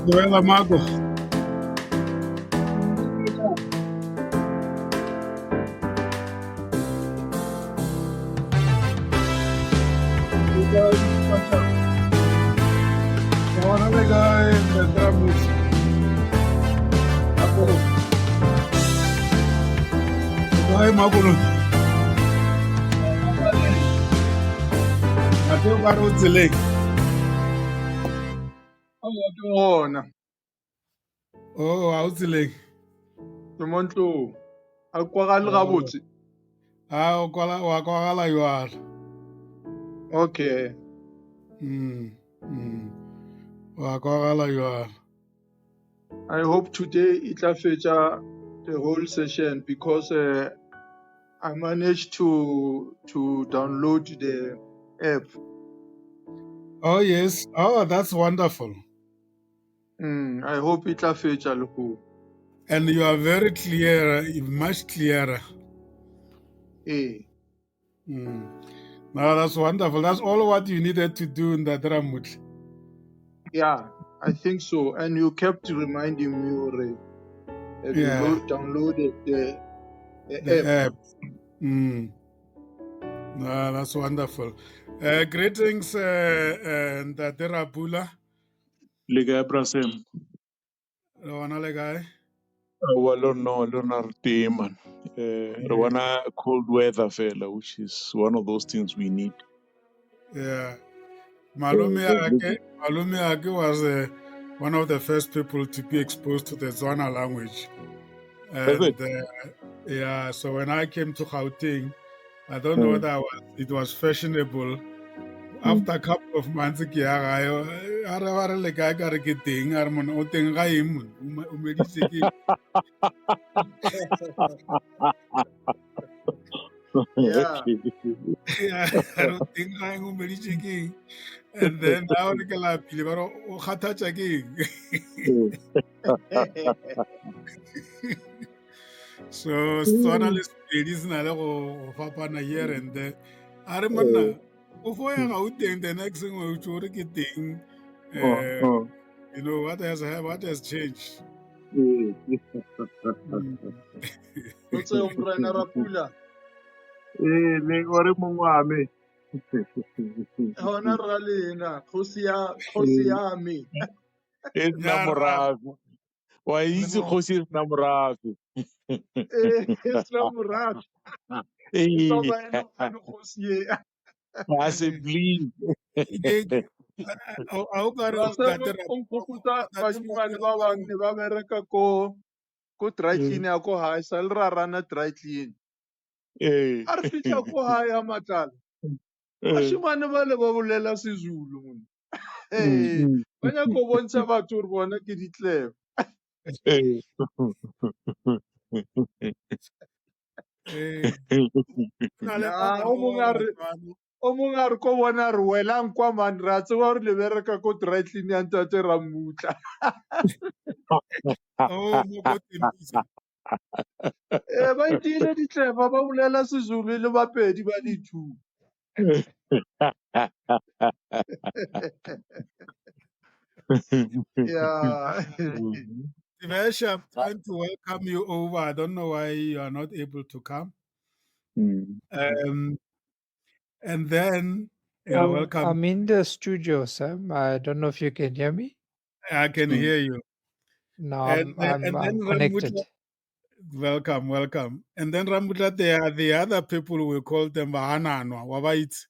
Joela Mago. Ahora le cae el Dramus. Apolo. Cae Magulo. Mateo Barotzele. Wona Oh, Autzele. ke montlo a kwagale gabotse. Ah, Wakwala you are. Okay, Wakwala you are. I hope today it will feature the whole session because I managed to download the app. Oh, yes. Oh, that's wonderful. I hope it will feature the whole. And you are very clear, much clearer. Eh, No, that's wonderful. That's all what you needed to do in the Dramut. yeah, I think so. And you kept reminding me already. Have you downloaded the The app? app. No, that's wonderful. Greetings, Ndadera Bula. Liga Brasem. Wanale guy. Well, no, Leonard man. Rwana cold weather fella, which is one of those things we need. Yeah. Malumi Ake was one of the first people to be exposed to the Zwana language. And yeah, so when I came to Gauteng, I don't know whether it was fashionable. After a couple of months, ke ya gae, a re ba re le kae ka re ke teng, a re mona o teng ga eng mona, o meditse ke Yeah. a re o teng ga eng, o meditse ke eng. And then now re ke lapile ba re o kgathatsa ke eng. So Setswana le Sepedi se na le go fapana here and there. A re monna o fo ya Gauteng, the next thing o tšo re ke teng. You know what has changed? What's up, Morena Rapula? Le gore mongwame. Hona ralena, khosi ya me. It's namorago. Wa itse khosi it's namorago. It's namorago. It's over no khosi. I said, please. Unkhuta bashimane ba bang ne ba bereka ko dry clean ya ko hae sa le ra rana dry clean. A re fitla ko hae ya matlala. Bashimane ba le ba bolela seZulu mona. Ba nya go bontsha batho re bona ke ditlebe. O mongwe a re ko bona re welang kwa mane ra tseba gore le bereka ko dry clean ya ntate Ramutla. Ba itile ditleba ba bolela seZulu le bapedi ba di-two. Yeah. Divesha, I'm trying to welcome you over. I don't know why you are not able to come. And then, welcome. I'm in the studio, Sam. I don't know if you can hear me. I can hear you. No, I'm connected. Welcome. And then Ramutla, there are the other people, we call them Bahananwa, Wabait.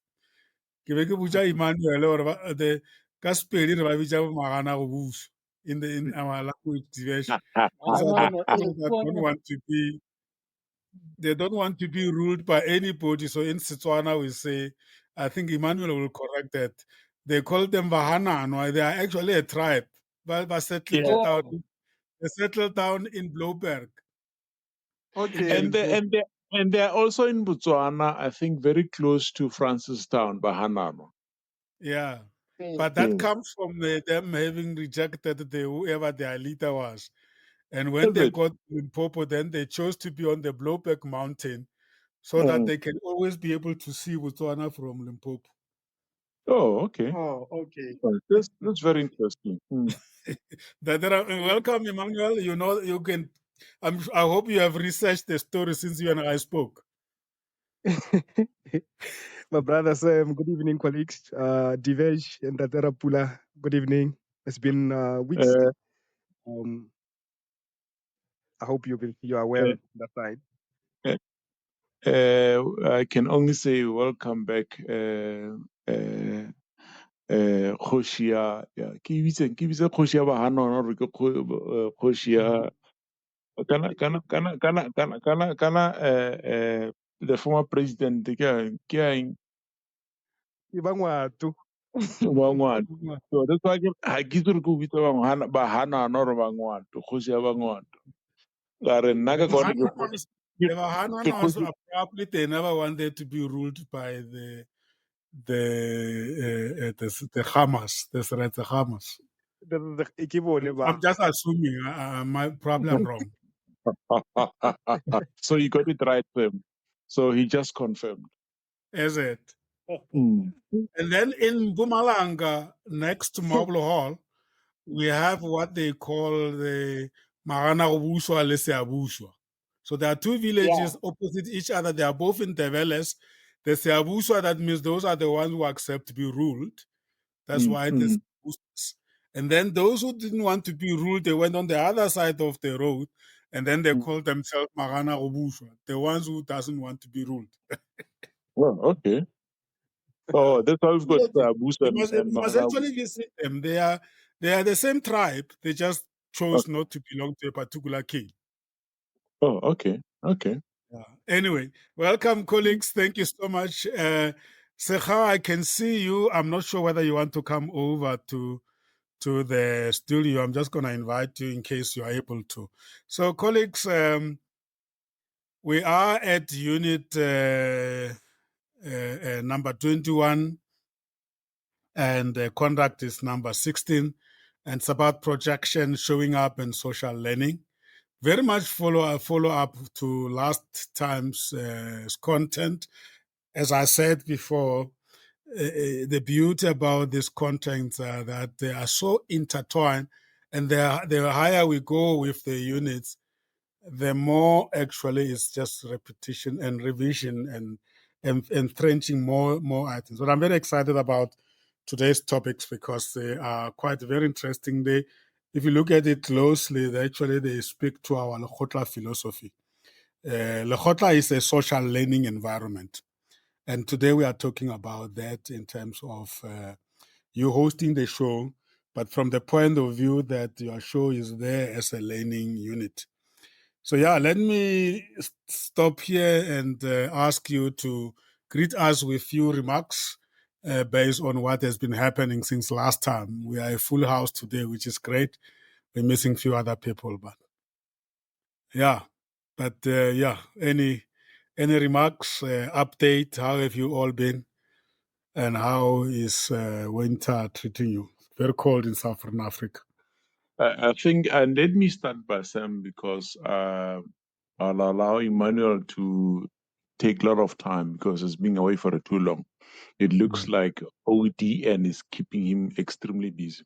Kibeke Buja Emmanuel or the Kasperi Ravija Mahana Wus in our language diversion. They don't want to be ruled by anybody. So in Setswana, we say, I think Emmanuel will correct that. They call them Bahananwa. They are actually a tribe. But they settled down in Bloberg. Okay. And they're also in Botswana, I think very close to Francistown, Bahanano. Yeah. But that comes from them having rejected whoever their leader was. And when they got Limpopo, then they chose to be on the Bloberg mountain so that they can always be able to see Botswana from Limpopo. Oh, okay. Oh, okay. That's very interesting. Welcome, Emmanuel. You know, you can. I hope you have researched the story since you and I spoke. My brother Sam, good evening, colleagues. Divej and Tatera Pula, good evening. It's been weeks. I hope you are well that side. I can only say welcome back, Khoshia. Yeah, ke bitse Khoshia ba hana hona hore ke Khoshia. Kana the former president ke eng Ibangwatu. wa ngwato. So that's why ha ke itse re go bitsa ba hana hona hore ba ngwato, Khoshia ba ngwato. Ka re nna ka kone The Bahananas are probably they never wanted to be ruled by the Hamas, the Hamas. I'm just assuming. Probably I'm wrong. So you got it right, Sam. So he just confirmed. Is it? And then in Bumalanga, next to Marble Hall, we have what they call the Marana Obushwa Leseabushwa. So there are two villages opposite each other. They are both in Teveles. The Seabushwa, that means those are the ones who accept to be ruled. That's why this. And then those who didn't want to be ruled, they went on the other side of the road, and then they called themselves Marana Obushwa, the ones who doesn't want to be ruled. Well, okay. Oh, that's how we've got Busa and must actually visit them. They are the same tribe. They just chose not to belong to a particular king. Oh, okay. Okay. Yeah. Anyway, welcome, colleagues. Thank you so much. Sekha, I can see you. I'm not sure whether you want to come over to the studio. I'm just going to invite you in case you are able to. So, colleagues, we are at unit number 21, and conduct is number 16, and it's about projection, showing up, and social learning. Very much follow up to last time's content. As I said before, the beauty about these contents are that they are so intertwined, and the higher we go with the units, the more actually it's just repetition and revision and entrenching more items. But I'm very excited about today's topics because they are quite very interesting. If you look at it closely, they speak to our Lekgotla philosophy. Lekgotla is a social learning environment. And today we are talking about that in terms of you hosting the show, but from the point of view that your show is there as a learning unit. So yeah, let me stop here and ask you to greet us with few remarks based on what has been happening since last time. We are a full house today, which is great. We're missing few other people, but yeah. But any remarks, update? How have you all been? And how is winter treating you? Very cold in Southern Africa. I think, and let me start by Sam because I'll allow Emmanuel to take a lot of time because he's been away for too long. It looks like ODN is keeping him extremely busy.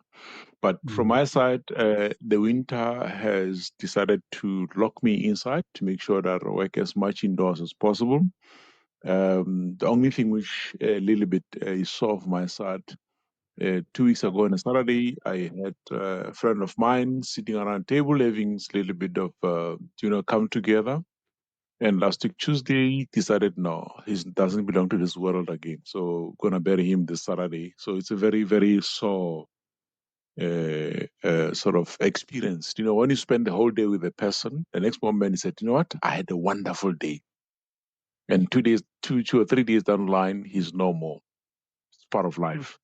But from my side, the winter has decided to lock me inside to make sure that I work as much indoors as possible. The only thing which a little bit is sore of my side, 2 weeks ago on a Saturday, I had a friend of mine sitting around a table having a little bit of, come together. And last week, Tuesday, decided, no, he doesn't belong to this world again. So going to bury him this Saturday. So it's a very, very sore sort of experience. You know, when you spend the whole day with a person, the next moment you said, you know what, I had a wonderful day. And 2 or 3 days down the line, he's no more. It's part of life.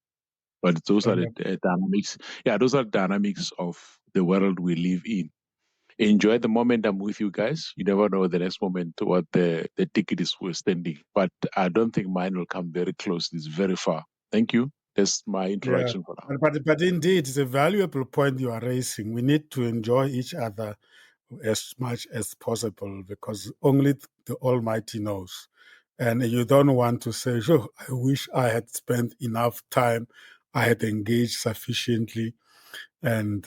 But those are the dynamics. Yeah, those are dynamics of the world we live in. Enjoy the moment I'm with you guys. You never know the next moment what the ticket is we're standing. But I don't think mine will come very close. It's very far. Thank you. That's my introduction for now. But indeed, it's a valuable point you are raising. We need to enjoy each other as much as possible because only the Almighty knows. And you don't want to say, "Sure, I wish I had spent enough time, I had engaged sufficiently." And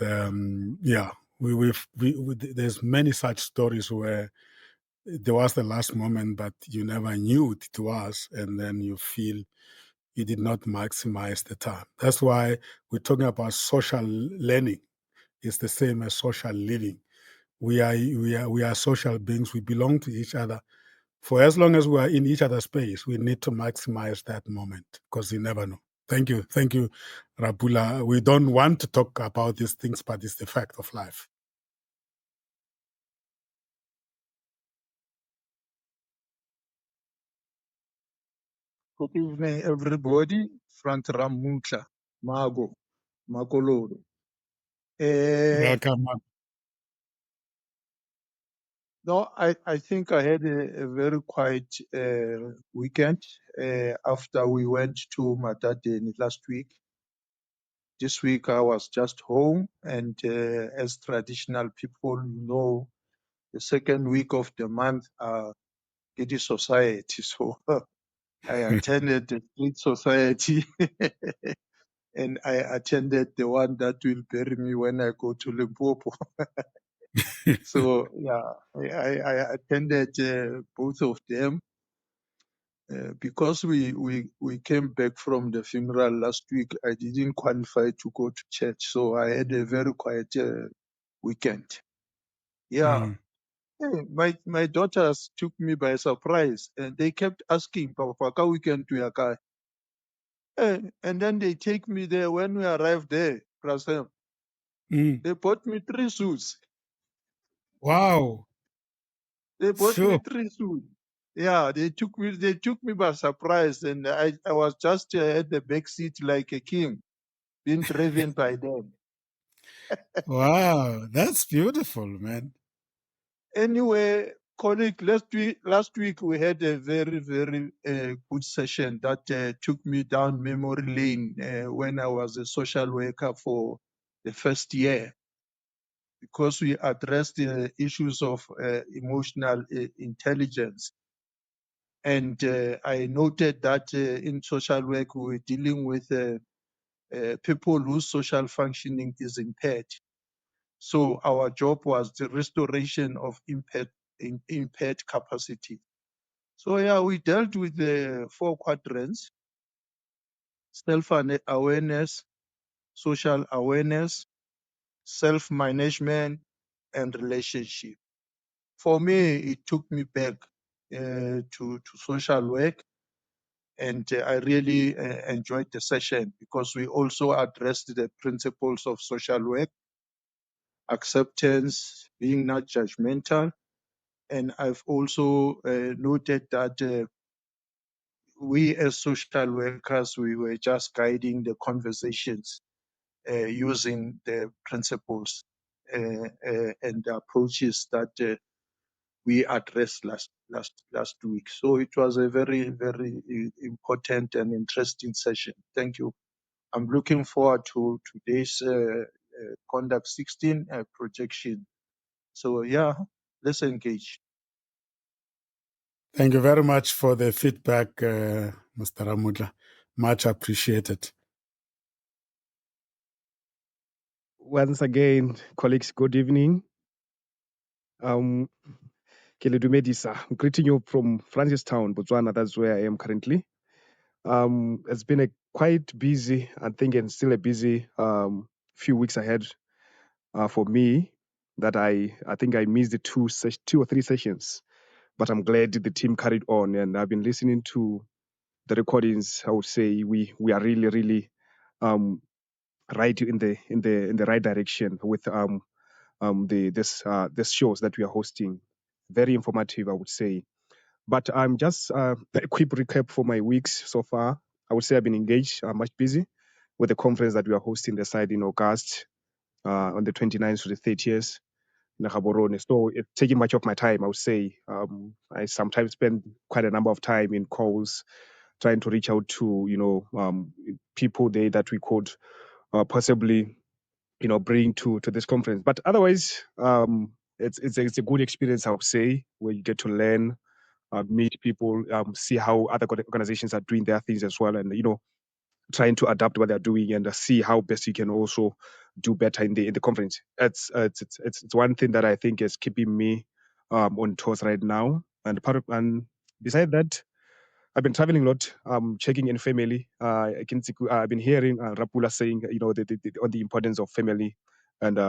there's many such stories where there was the last moment, but you never knew it was, and then you feel you did not maximize the time. That's why we're talking about social learning. It's the same as social living. We are social beings. We belong to each other. For as long as we are in each other's space, we need to maximize that moment because you never know. Thank you, Rapula. We don't want to talk about these things, but it's the fact of life. Good evening, everybody. Frank Ramutla, Magolodo. Welcome. No, I think I had a very quiet weekend after we went to Matadeni last week. This week I was just home, and as traditional people, the second week of the month are Gidi Society. So I attended the Street Society and I attended the one that will bury me when I go to Limpopo. So yeah, I attended both of them because we came back from the funeral last week. I didn't qualify to go to church, so I had a very quiet weekend. Yeah. Mm. Hey, my daughters took me by surprise, and they kept asking, "Papa, ka weekend to your car?" And then they take me there. When we arrived there, Prasem, they bought me 3 suits. Wow. They bought me Sure. 3 suits. Yeah, they took me by surprise, and I was just at the back seat like a king, being driven by them. Wow, that's beautiful, man. Anyway, colleague, last week we had a very, very good session that took me down memory lane when I was a social worker for the first year, because we addressed the issues of emotional intelligence. And I noted that in social work, we were dealing with people whose social functioning is impaired. So our job was the restoration of impaired capacity. So yeah, we dealt with the 4 quadrants: self-awareness, social awareness, self-management, and relationship. For me, it took me back to social work, and I really enjoyed the session because we also addressed the principles of social work: acceptance, being not judgmental. And I've also noted that we as social workers, we were just guiding the conversations using the principles and the approaches that we addressed last week. So it was a very, very important and interesting session. Thank you. I'm looking forward to today's Conduct 16 projection. So yeah, let's engage. Thank you very much for the feedback, Mr. Ramutla. Much appreciated. Once again, colleagues, good evening. Ke le dumedisa. I'm greeting you from Francistown, Botswana. That's where I am currently. It's been a quite busy, I think, and still a busy few weeks ahead for me. That I think I missed the 2 or 3 sessions, but I'm glad the team carried on, and I've been listening to the recordings. I would say we are really right in the right direction with this shows that we are hosting. Very informative, I would say. But I'm just a quick recap for my weeks so far. I would say I've been engaged, much busy with the conference that we are hosting the side in August on the 29th to the 30th in Gaborone. So it's taking much of my time, I would say. I sometimes spend quite a number of time in calls trying to reach out to, people there that we could possibly, bring to this conference. But otherwise, it's a good experience, I would say, where you get to learn meet people, see how other organizations are doing their things as well, and trying to adapt what they're doing and see how best you can also do better in the conference. It's one thing that I think is keeping me on toes right now. And beside that, I've been traveling a lot, checking in family. I've been hearing Rapula saying, on the importance of family, and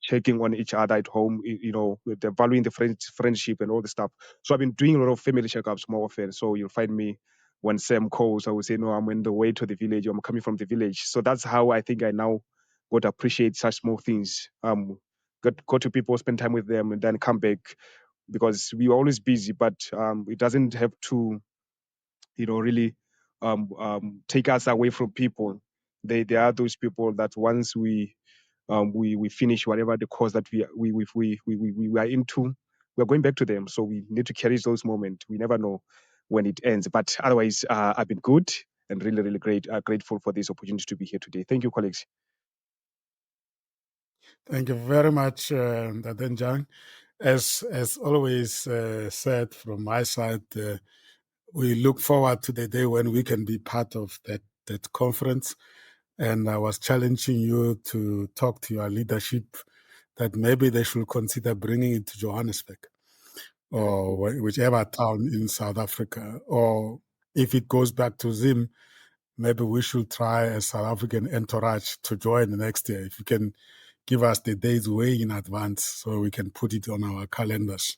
checking on each other at home. The valuing the friendship and all the stuff. So I've been doing a lot of family checkups more often. So you'll find me when Sam calls, I will say, no, I'm on the way to the village. Or I'm coming from the village. So that's how I think I now got to appreciate such small things. Go to people, spend time with them, and then come back, because we were always busy. But it doesn't have to really take us away from people. There are those people that once we finish whatever the course that we are into, we're going back to them. So we need to cherish those moments. We never know when it ends. But otherwise, I've been good and really, really grateful for this opportunity to be here today. Thank you, colleagues. Thank you very much, Dadenjang. As always said from my side, we look forward to the day when we can be part of that conference. And I was challenging you to talk to your leadership that maybe they should consider bringing it to Johannesburg or whichever town in South Africa. Or if it goes back to Zim, maybe we should try a South African entourage to join the next year. If you can give us the dates way in advance so we can put it on our calendars.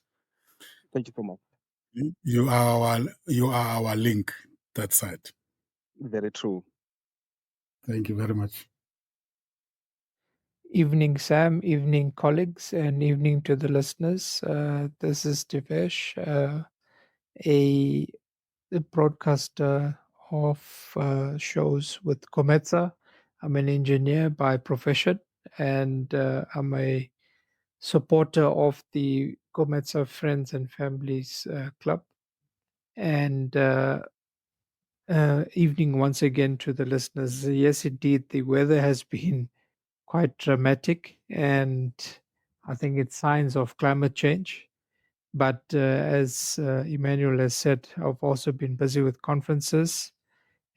Thank you so much. You are our link, that side. Very true. Thank you very much. Evening, Sam. Evening, colleagues, and evening to the listeners. This is Divesh, a broadcaster of shows with Kometsa. I'm an engineer by profession, and I'm a supporter of the Kometsa Friends and Families Club. And evening once again to the listeners. Yes, indeed, the weather has been quite dramatic, and I think it's signs of climate change. But as Emmanuel has said, I've also been busy with conferences,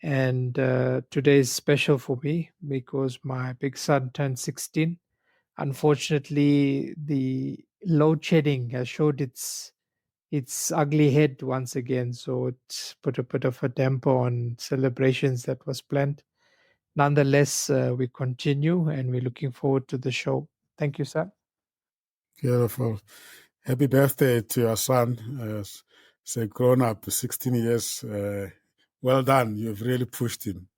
and today is special for me because my big son turned 16. Unfortunately, the load shedding has showed its ugly head once again, so it put a bit of a damper on celebrations that was planned. Nonetheless, we continue and we're looking forward to the show. Thank you, sir. Beautiful. Happy birthday to your son. He's a grown up, 16 years. Well done. You've really pushed him.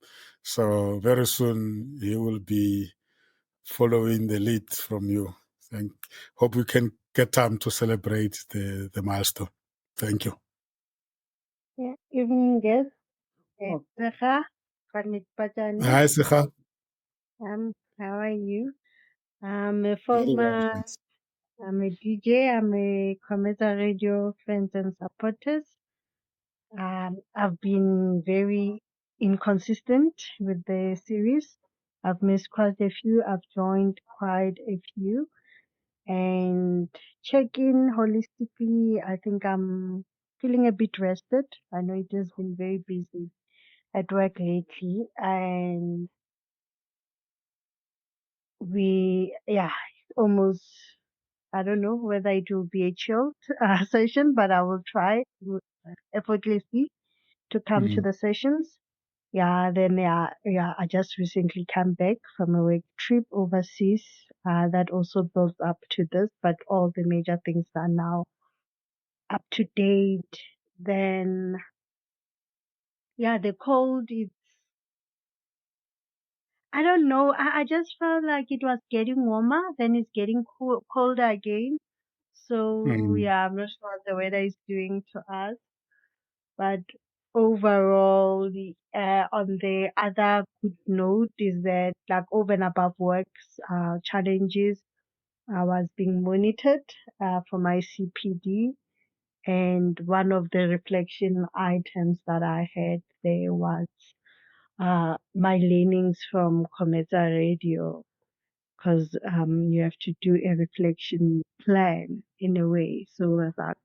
So very soon he will be following the lead from you. Hope we can get time to celebrate the milestone. Thank you. Yeah, evening, guys. Sekha, Khalid Patani. Hi, Sikha. How are you? I'm a former, I'm a DJ, I'm a Cometa Radio friends and supporters. I've been very inconsistent with the series. I've missed quite a few. I've joined quite a few. And check-in holistically, I think I'm feeling a bit rested. I know it has been very busy at work lately, and it's almost, I don't know whether it will be a chilled session, but I will try effortlessly to come to the sessions. I just recently came back from a work trip overseas. That also builds up to this, but all the major things are now up to date. Then, the cold is, I don't know. I just felt like it was getting warmer, then it's getting colder again. So I'm not sure what the weather is doing to us. But overall, on the other good note is that, like, over and above works challenges, I was being monitored for my CPD. And one of the reflection items that I had there was my learnings from Cometa Radio, because you have to do a reflection plan in a way. So I thought,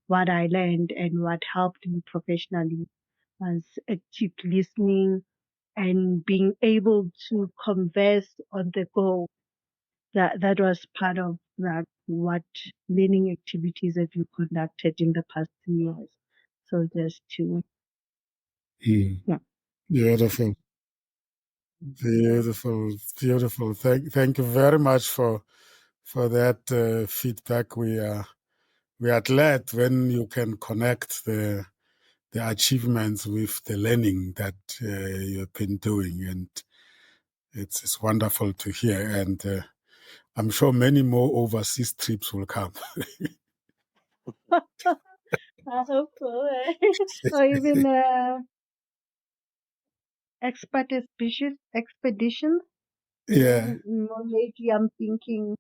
what I learned and what helped me professionally was active listening and being able to converse on the go. That was part of that what learning activities that we conducted in the past 2 years. So just to yeah. Beautiful. Beautiful. Thank you very much for that feedback. We are glad when you can connect the achievements with the learning that you've been doing, and it's wonderful to hear. And I'm sure many more overseas trips will come. I hope so. Or even expeditions. Yeah. More lately, I'm thinking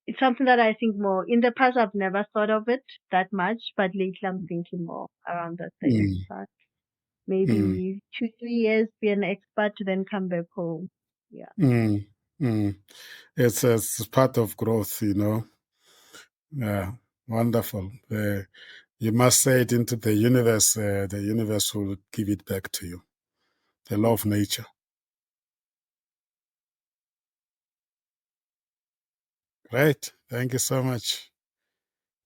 it's something that I think more. In the past, I've never thought of it that much, but lately, I'm thinking more around that the expat. Maybe 2-3 years be an expat, then come back home. Yeah. It's part of growth, you know. Yeah, wonderful. You must say it into the universe. The universe will give it back to you. The law of nature. Great. Thank you so much.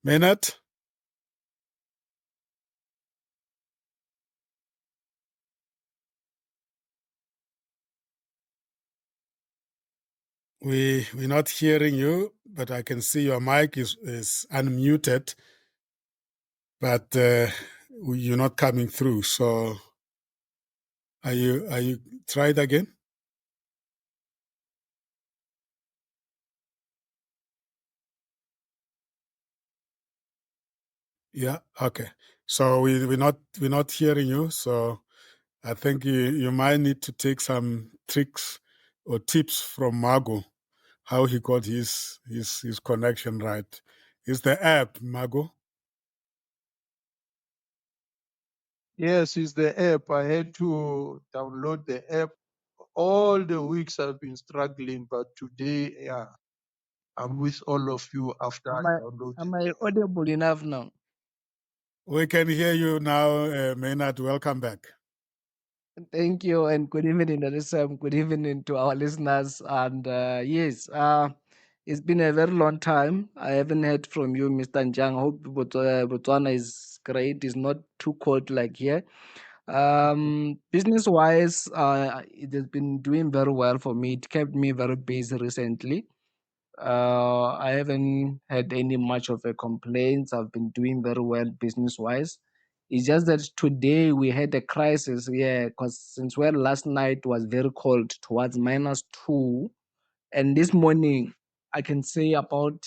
Maynard? We're not hearing you, but I can see your mic is unmuted, but you're not coming through. So are you try it again? Yeah, okay. So we're not hearing you. So I think you might need to take some tricks or tips from Margo, how he got his connection right. Is the app, Margo? Yes, it's the app. I had to download the app. All the weeks I've been struggling, but today, yeah, I'm with all of you after I downloaded. Am I audible enough now? We can hear you now, Maynard. Welcome back. Thank you, and good evening, Arisam. Good evening to our listeners. And yes, it's been a very long time. I haven't heard from you, Mr. Njang. Hope Botswana is great. It's not too cold like here. Business-wise, it has been doing very well for me. It kept me very busy recently. I haven't had any much of a complaints. I've been doing very well business-wise. It's just that today we had a crisis, yeah, because since well last night was very cold towards -2, and this morning I can say about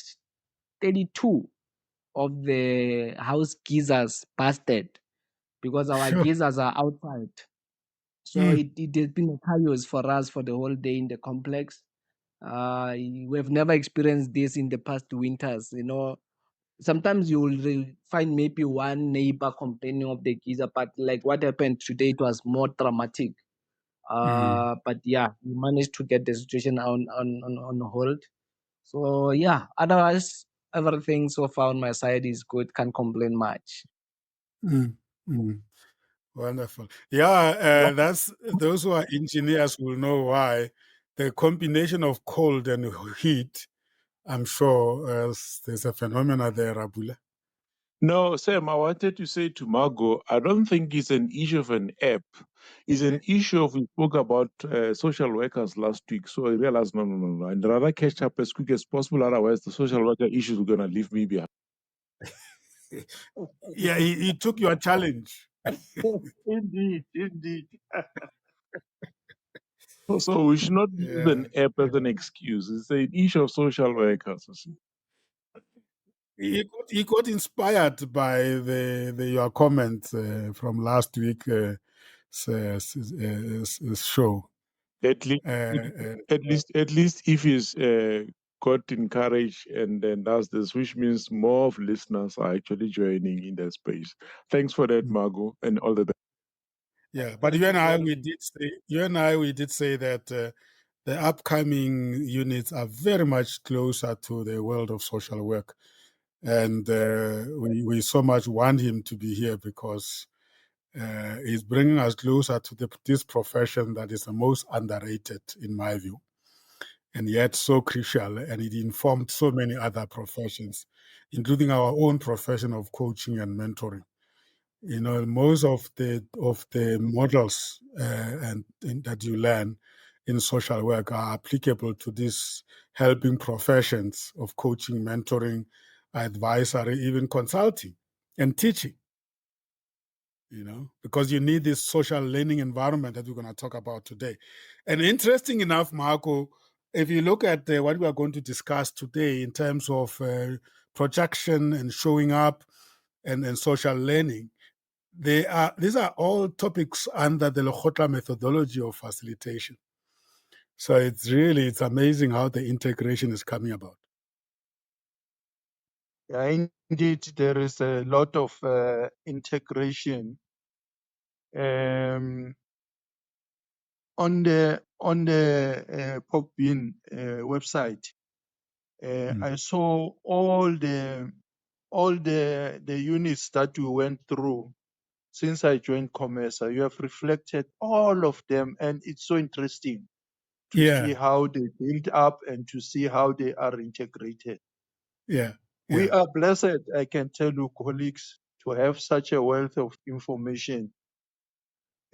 32 of the house geysers busted because our geysers are outside. So it has been a chaos for us for the whole day in the complex. We've never experienced this in the past winters. You know, sometimes you will find maybe one neighbor complaining of the geyser, but like what happened today, it was more dramatic. But yeah, we managed to get the situation on hold. So yeah, otherwise everything so far on my side is good. Can't complain much. Wonderful. Yeah, that's those who are engineers will know why the combination of cold and heat. I'm sure there's a phenomena there, Abula. No, Sam, I wanted to say to Margot, I don't think it's an issue of an app. It's an issue of, we spoke about social workers last week. So I realized, no. I'd rather catch up as quick as possible. Otherwise, the social worker issues are going to leave me behind. Yeah, he took your challenge. Indeed. So we should not use an app as an excuse. It's an issue of social workers. He got inspired by your comment from last week show. At least if he's got encouraged and then does this, which means more of listeners are actually joining in that space. Thanks for that, Margot, and all the best. Yeah, but you and I we did say that the upcoming units are very much closer to the world of social work. And we so much want him to be here because he's bringing us closer to this profession that is the most underrated, in my view, and yet so crucial. And it informed so many other professions, including our own profession of coaching and mentoring. You know, most of the models and that you learn in social work are applicable to these helping professions of coaching, mentoring, advisory, even consulting and teaching. You know, because you need this social learning environment that we're going to talk about today. And interesting enough, Marco, if you look at what we are going to discuss today in terms of projection and showing up and social learning, these are all topics under the Lekgotla methodology of facilitation. So it's amazing how the integration is coming about. Yeah, indeed, there is a lot of integration. On the POCBIN website, I saw all the units that we went through since I joined COMESA. You have reflected all of them, and it's so interesting to see how they build up and to see how they are integrated. We are blessed, I can tell you, colleagues, to have such a wealth of information.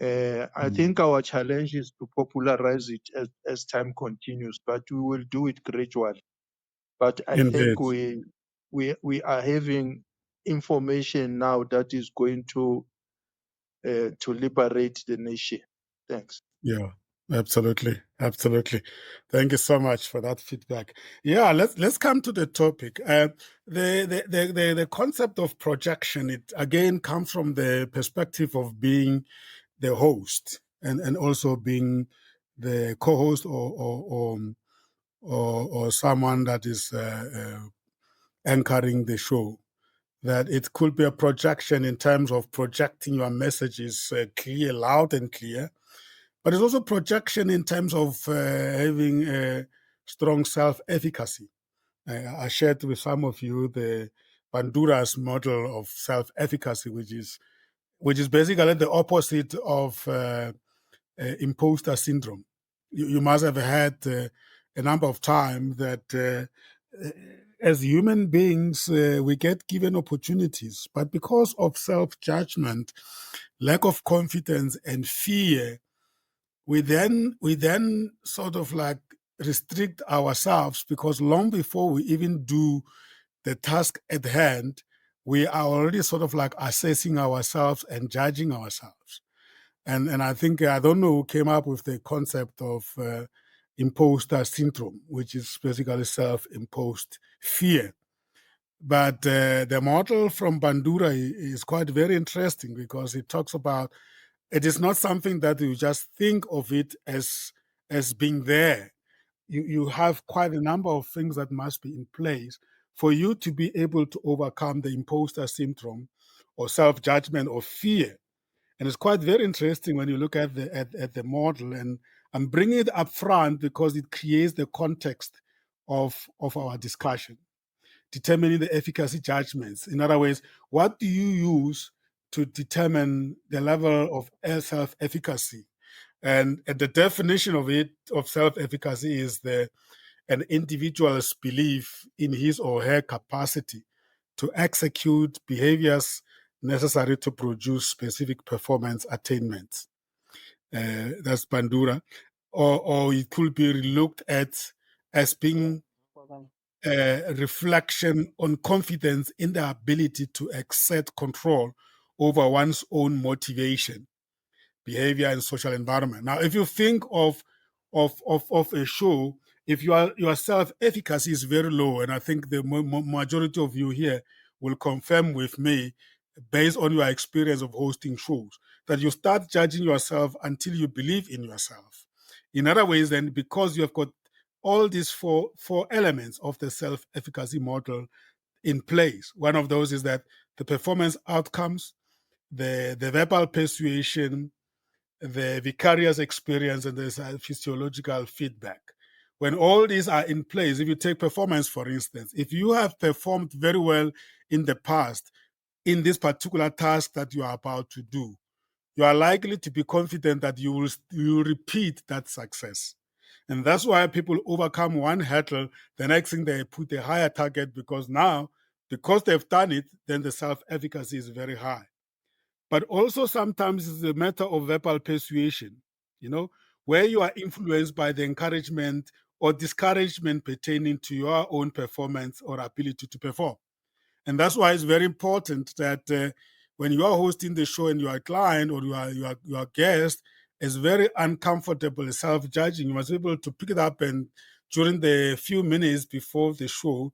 I think our challenge is to popularize it as time continues, but we will do it gradually. But I think we are having information now that is going to liberate the nation. Thanks. Yeah, absolutely. Thank you so much for that feedback. Yeah, let's come to the topic. The concept of projection, it again comes from the perspective of being the host and also being the co-host or someone that is anchoring the show. That it could be a projection in terms of projecting your messages clear, loud and clear. But it's also projection in terms of having a strong self-efficacy. I shared with some of you the Bandura's model of self-efficacy, which is basically the opposite of imposter syndrome. You must have had a number of times that as human beings, we get given opportunities, but because of self-judgment, lack of confidence, and fear, we then sort of like restrict ourselves, because long before we even do the task at hand, we are already sort of like assessing ourselves and judging ourselves. And I think, I don't know who came up with the concept of imposter syndrome, which is basically self-imposed fear. But the model from Bandura is quite very interesting, because it talks about it is not something that you just think of it as being there. You have quite a number of things that must be in place for you to be able to overcome the imposter syndrome or self-judgment or fear. And it's quite very interesting when you look at the model, and I'm bringing it up front because it creates the context of our discussion, determining the efficacy judgments. In other words, what do you use to determine the level of self-efficacy? And the definition of self-efficacy is an individual's belief in his or her capacity to execute behaviors necessary to produce specific performance attainments. That's Bandura. Or it could be looked at as being a reflection on confidence in the ability to exert control over one's own motivation, behavior, and social environment. Now, if you think of a show, if your self-efficacy is very low, and I think the majority of you here will confirm with me, based on your experience of hosting shows, that you start judging yourself until you believe in yourself. In other ways, then, because you have got all these four elements of the self-efficacy model in place, one of those is that the performance outcomes, the verbal persuasion, the vicarious experience, and the physiological feedback. when all these are in place, if you take performance, for instance, if you have performed very well in the past in this particular task that you are about to do, you are likely to be confident that you will repeat that success. And that's why people overcome one hurdle, the next thing they put a higher target, because now, because they've done it, then the self-efficacy is very high. But also sometimes it's a matter of verbal persuasion, where you are influenced by the encouragement or discouragement pertaining to your own performance or ability to perform. And that's why it's very important that when you are hosting the show and you are a client or you are a guest, it's very uncomfortable, self-judging. You must be able to pick it up, and during the few minutes before the show,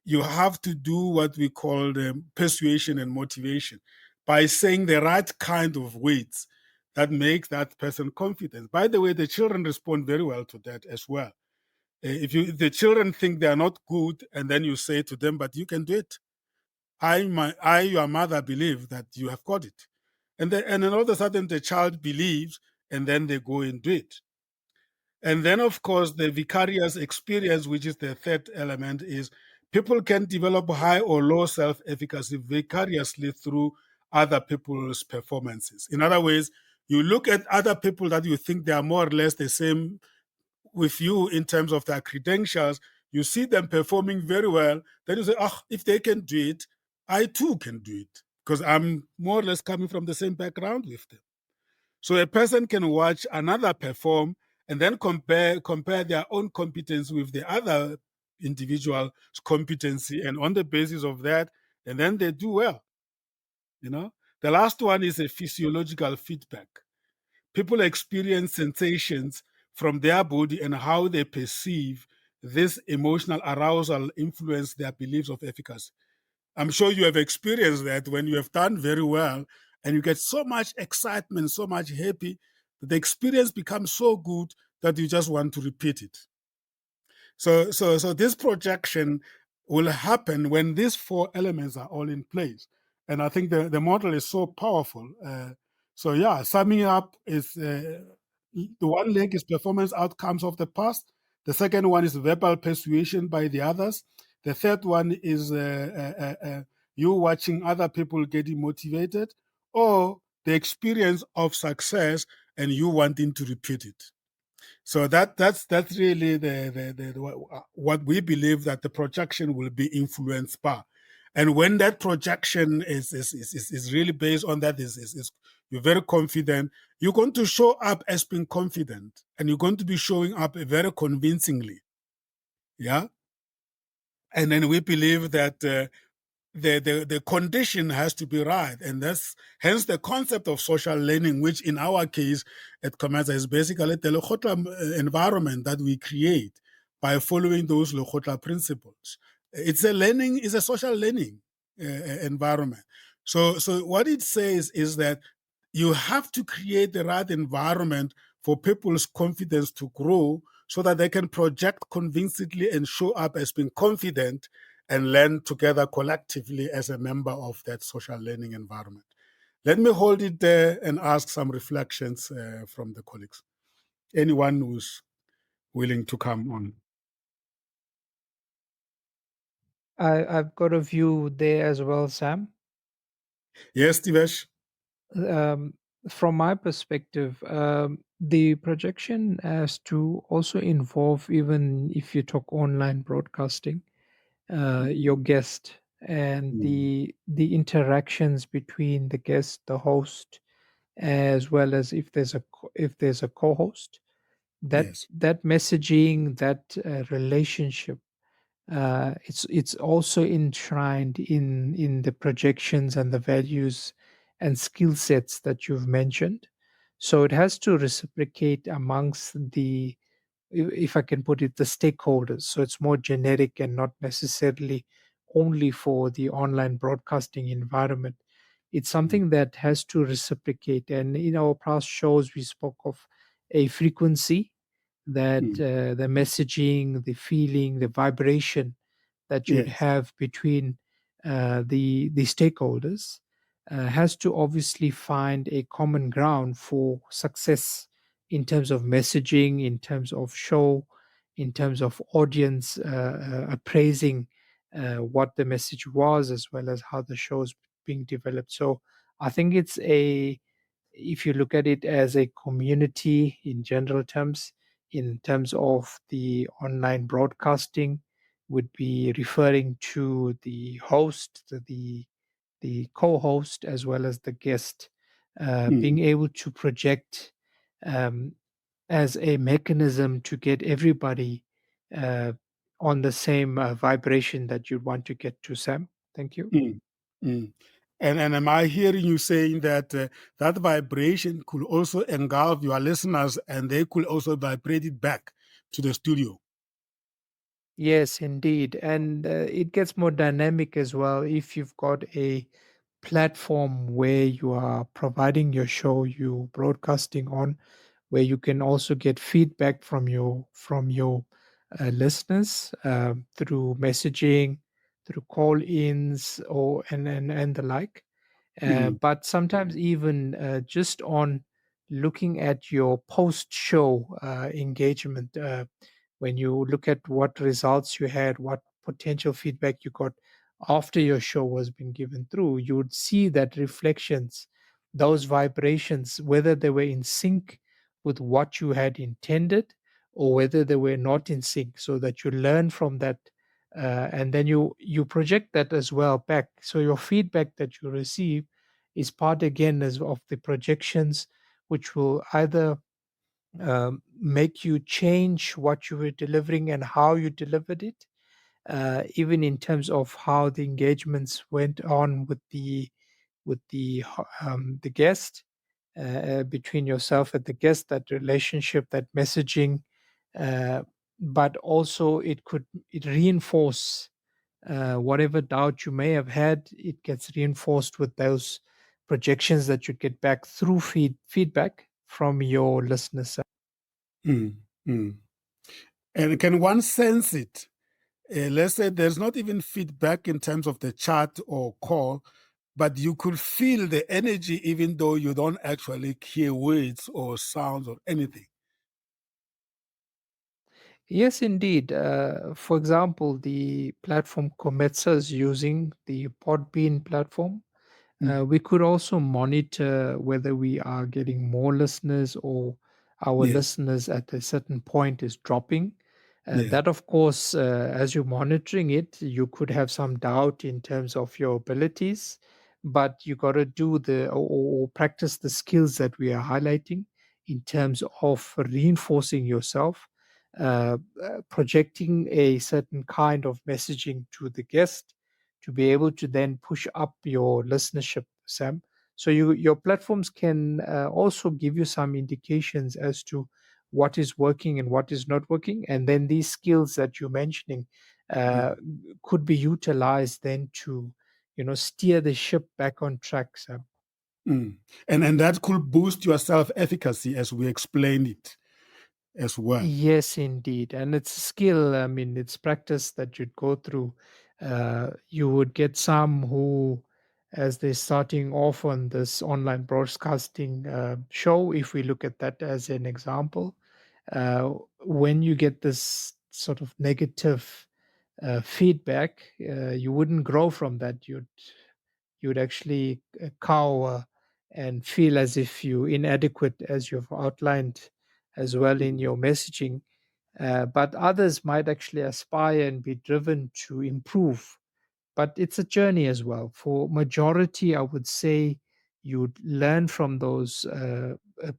you have to do what we call persuasion and motivation by saying the right kind of words that make that person confident. By the way, the children respond very well to that as well. If the children think they are not good, and then you say to them, but you can do it. I, your mother, believe that you have got it. And then all of a sudden the child believes, and then they go and do it. And then, of course, the vicarious experience, which is the third element, is people can develop high or low self-efficacy vicariously through other people's performances. In other words, you look at other people that you think they are more or less the same with you in terms of their credentials, you see them performing very well, then you say, if they can do it, I too can do it, because I'm more or less coming from the same background with them. So a person can watch another perform and then compare their own competence with the other individual's competency, and on the basis of that, and then they do well. The last one is a physiological feedback. People experience sensations from their body, and how they perceive this emotional arousal influence their beliefs of efficacy. I'm sure you have experienced that when you have done very well and you get so much excitement, so much happy, that the experience becomes so good that you just want to repeat it. So this projection will happen when these four elements are all in place. And I think the model is so powerful. Summing up is the one leg is performance outcomes of the past. The second one is verbal persuasion by the others. The third one is you watching other people getting motivated, or the experience of success and you wanting to repeat it. So that's really what we believe that the projection will be influenced by. And when that projection is really based on that, is you're very confident, you're going to show up as being confident, and you're going to be showing up very convincingly. Yeah. And then we believe that the condition has to be right, and that's hence the concept of social learning, which in our case at COMESA is basically the Lekgotla environment that we create by following those Lekgotla principles. It's a social learning environment. So what it says is that you have to create the right environment for people's confidence to grow, so that they can project convincingly and show up as being confident and learn together collectively as a member of that social learning environment. Let me hold it there and ask some reflections from the colleagues. Anyone who's willing to come on. I've got a view there as well, Sam. Yes, Divesh. From my perspective, the projection has to also involve, even if you talk online broadcasting, your guest and the interactions between the guest, the host, as well as if there's a co-host. That messaging, that relationship, it's also enshrined in the projections and the values and skill sets that you've mentioned. So it has to reciprocate amongst the, if I can put it, the stakeholders. So it's more generic and not necessarily only for the online broadcasting environment. It's something that has to reciprocate. And in our past shows, we spoke of a frequency that the messaging, the feeling, the vibration that you'd have between the stakeholders has to obviously find a common ground for success in terms of messaging, in terms of show, in terms of audience appraising what the message was, as well as how the show is being developed. So I think it's if you look at it as a community in general terms, in terms of the online broadcasting, would be referring to the host, the co-host, as well as the guest, being able to project um, as a mechanism to get everybody on the same vibration that you want to get to. Sam, thank you. And am I hearing you saying that that vibration could also engulf your listeners and they could also vibrate it back to the studio? Yes, indeed. And it gets more dynamic as well if you've got a platform where you are providing your show, you broadcasting on, where you can also get feedback from your listeners through messaging, through call-ins, or and the like. But sometimes even just on looking at your post-show engagement, when you look at what results you had, what potential feedback you got after your show was being given through, you would see that reflections, those vibrations, whether they were in sync with what you had intended or whether they were not in sync, so that you learn from that, and then you project that as well back. So your feedback that you receive is part again as of the projections, which will either make you change what you were delivering and how you delivered it, even in terms of how the engagements went on with the guest, between yourself and the guest, that relationship, that messaging, but also it reinforce whatever doubt you may have had. It gets reinforced with those projections that you get back through feedback from your listeners. Mm, mm. And can one sense it? Let's say there's not even feedback in terms of the chat or call, but you could feel the energy even though you don't actually hear words or sounds or anything. Yes, indeed. For example, the platform Cometsa is using the Podbean platform. We could also monitor whether we are getting more listeners or our Yes. listeners at a certain point is dropping. Yeah. That, of course, as you're monitoring it, you could have some doubt in terms of your abilities, but you got to do or practice the skills that we are highlighting in terms of reinforcing yourself, projecting a certain kind of messaging to the guest to be able to then push up your listenership, Sam. So your platforms can also give you some indications as to what is working and what is not working, and then these skills that you're mentioning could be utilized then to steer the ship back on track, Sam. And that could boost your self-efficacy, as we explained it as well. Yes, indeed. And it's a skill. I mean, it's practice that you'd go through. You would get some who, as they're starting off on this online broadcasting show, if we look at that as an example, when you get this sort of negative feedback, you wouldn't grow from that. You'd actually cower and feel as if you're inadequate, as you've outlined as well in your messaging. But others might actually aspire and be driven to improve. But it's a journey as well. For majority, I would say you'd learn from those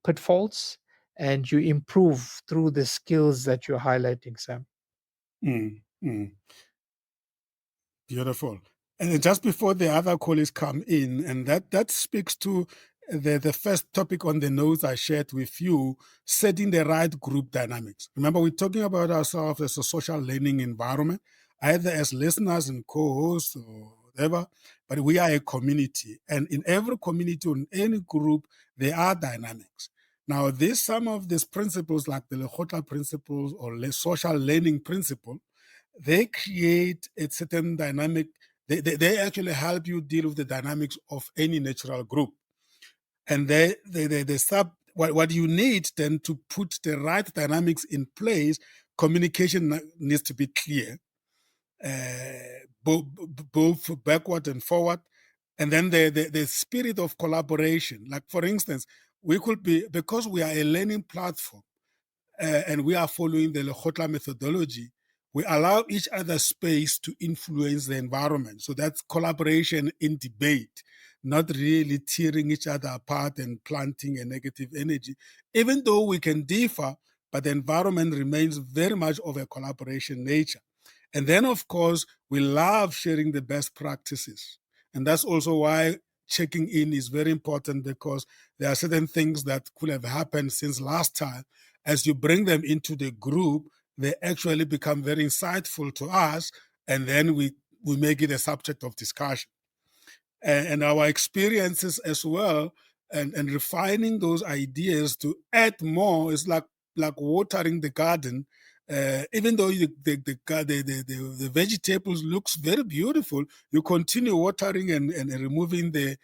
pitfalls and you improve through the skills that you're highlighting, Sam. Beautiful. And just before the other callers come in, and that speaks to the first topic on the notes I shared with you, setting the right group dynamics. Remember, we're talking about ourselves as a social learning environment, either as listeners and co-hosts or whatever, but we are a community. And in every community, or in any group, there are dynamics. Now, some of these principles, like the Lekgotla principles or the social learning principle, they create a certain dynamic. They actually help you deal with the dynamics of any natural group. And what you need then to put the right dynamics in place communication needs to be clear, both backward and forward. And then the spirit of collaboration. Like, for instance, we could be, because we are a learning platform, and we are following the Lekgotla methodology, we allow each other space to influence the environment. So that's collaboration in debate, not really tearing each other apart and planting a negative energy. Even though we can differ, but the environment remains very much of a collaboration nature. And then, of course, we love sharing the best practices. And that's also why checking in is very important, because there are certain things that could have happened since last time. As you bring them into the group, they actually become very insightful to us, and then we make it a subject of discussion. And our experiences as well, and refining those ideas to add more is like watering the garden. Even though the vegetables looks very beautiful, you continue watering and removing the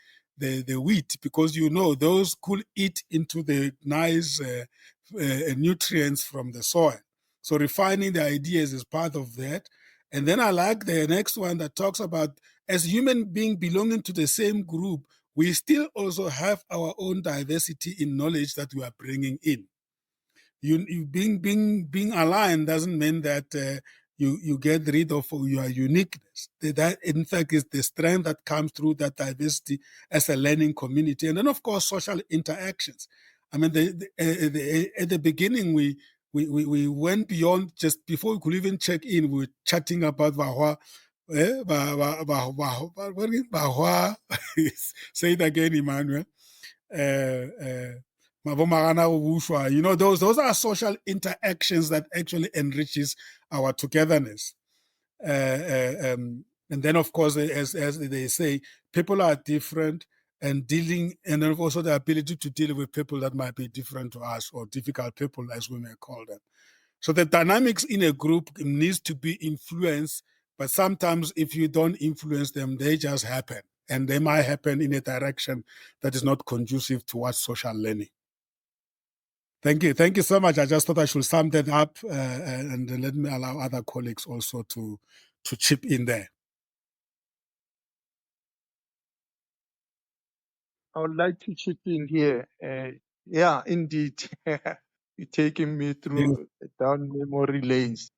wheat, because you know those could eat into the nice nutrients from the soil. So refining the ideas is part of that. And then I like the next one that talks about, as human beings belonging to the same group, we still also have our own diversity in knowledge that we are bringing in. You being aligned doesn't mean that you get rid of your uniqueness. That, in fact, is the strength that comes through that diversity as a learning community. And then, of course, social interactions. I mean, at the beginning, we went beyond, just before we could even check in, we were chatting about Bahwa. Say it again, Emmanuel. You know, those are social interactions that actually enriches our togetherness. And then, of course, as they say, people are different, and then also the ability to deal with people that might be different to us, or difficult people, as we may call them. So the dynamics in a group needs to be influenced, but sometimes if you don't influence them, they just happen, and they might happen in a direction that is not conducive towards social learning. Thank you. Thank you so much. I just thought I should sum that up, and let me allow other colleagues also to chip in there. I would like to chip in here. Yeah, indeed. You're taking me through down memory lanes.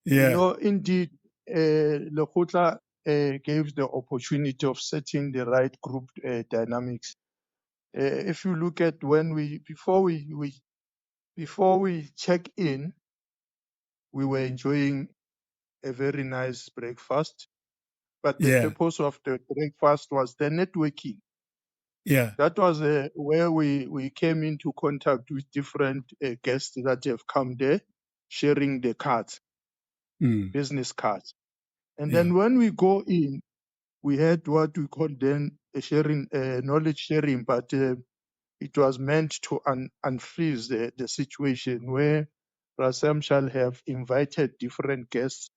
Yeah. You know, indeed, Lekgotla gave the opportunity of setting the right group dynamics. If you look at when before we check in, we were enjoying a very nice breakfast, but the purpose of the breakfast was the networking. Yeah. That was where we came into contact with different guests that have come there, sharing the cards, business cards. And then when we go in, we had what we call then a sharing, knowledge sharing, but it was meant to unfreeze the situation where Rasam shall have invited different guests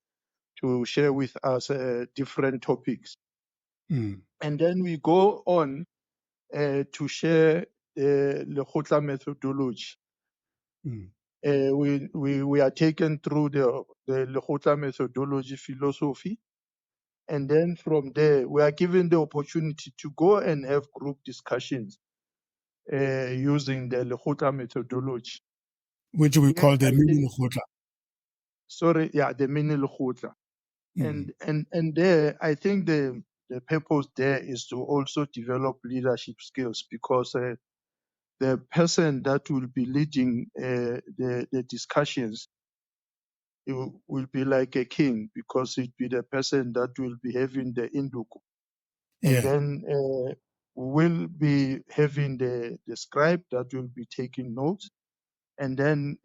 to share with us different topics. And then we go on to share the Lekgotla methodology. We are taken through the Lekgotla methodology philosophy. And then from there, we are given the opportunity to go and have group discussions using the Lekgotla methodology, which we call the mini Lekgotla. Sorry, yeah, the mini Lekgotla. And there, I think the purpose there is to also develop leadership skills, because the person that will be leading the discussions, it will be like a king, because it will be the person that will be having the induku. And then we'll be having the scribe that will be taking notes. And then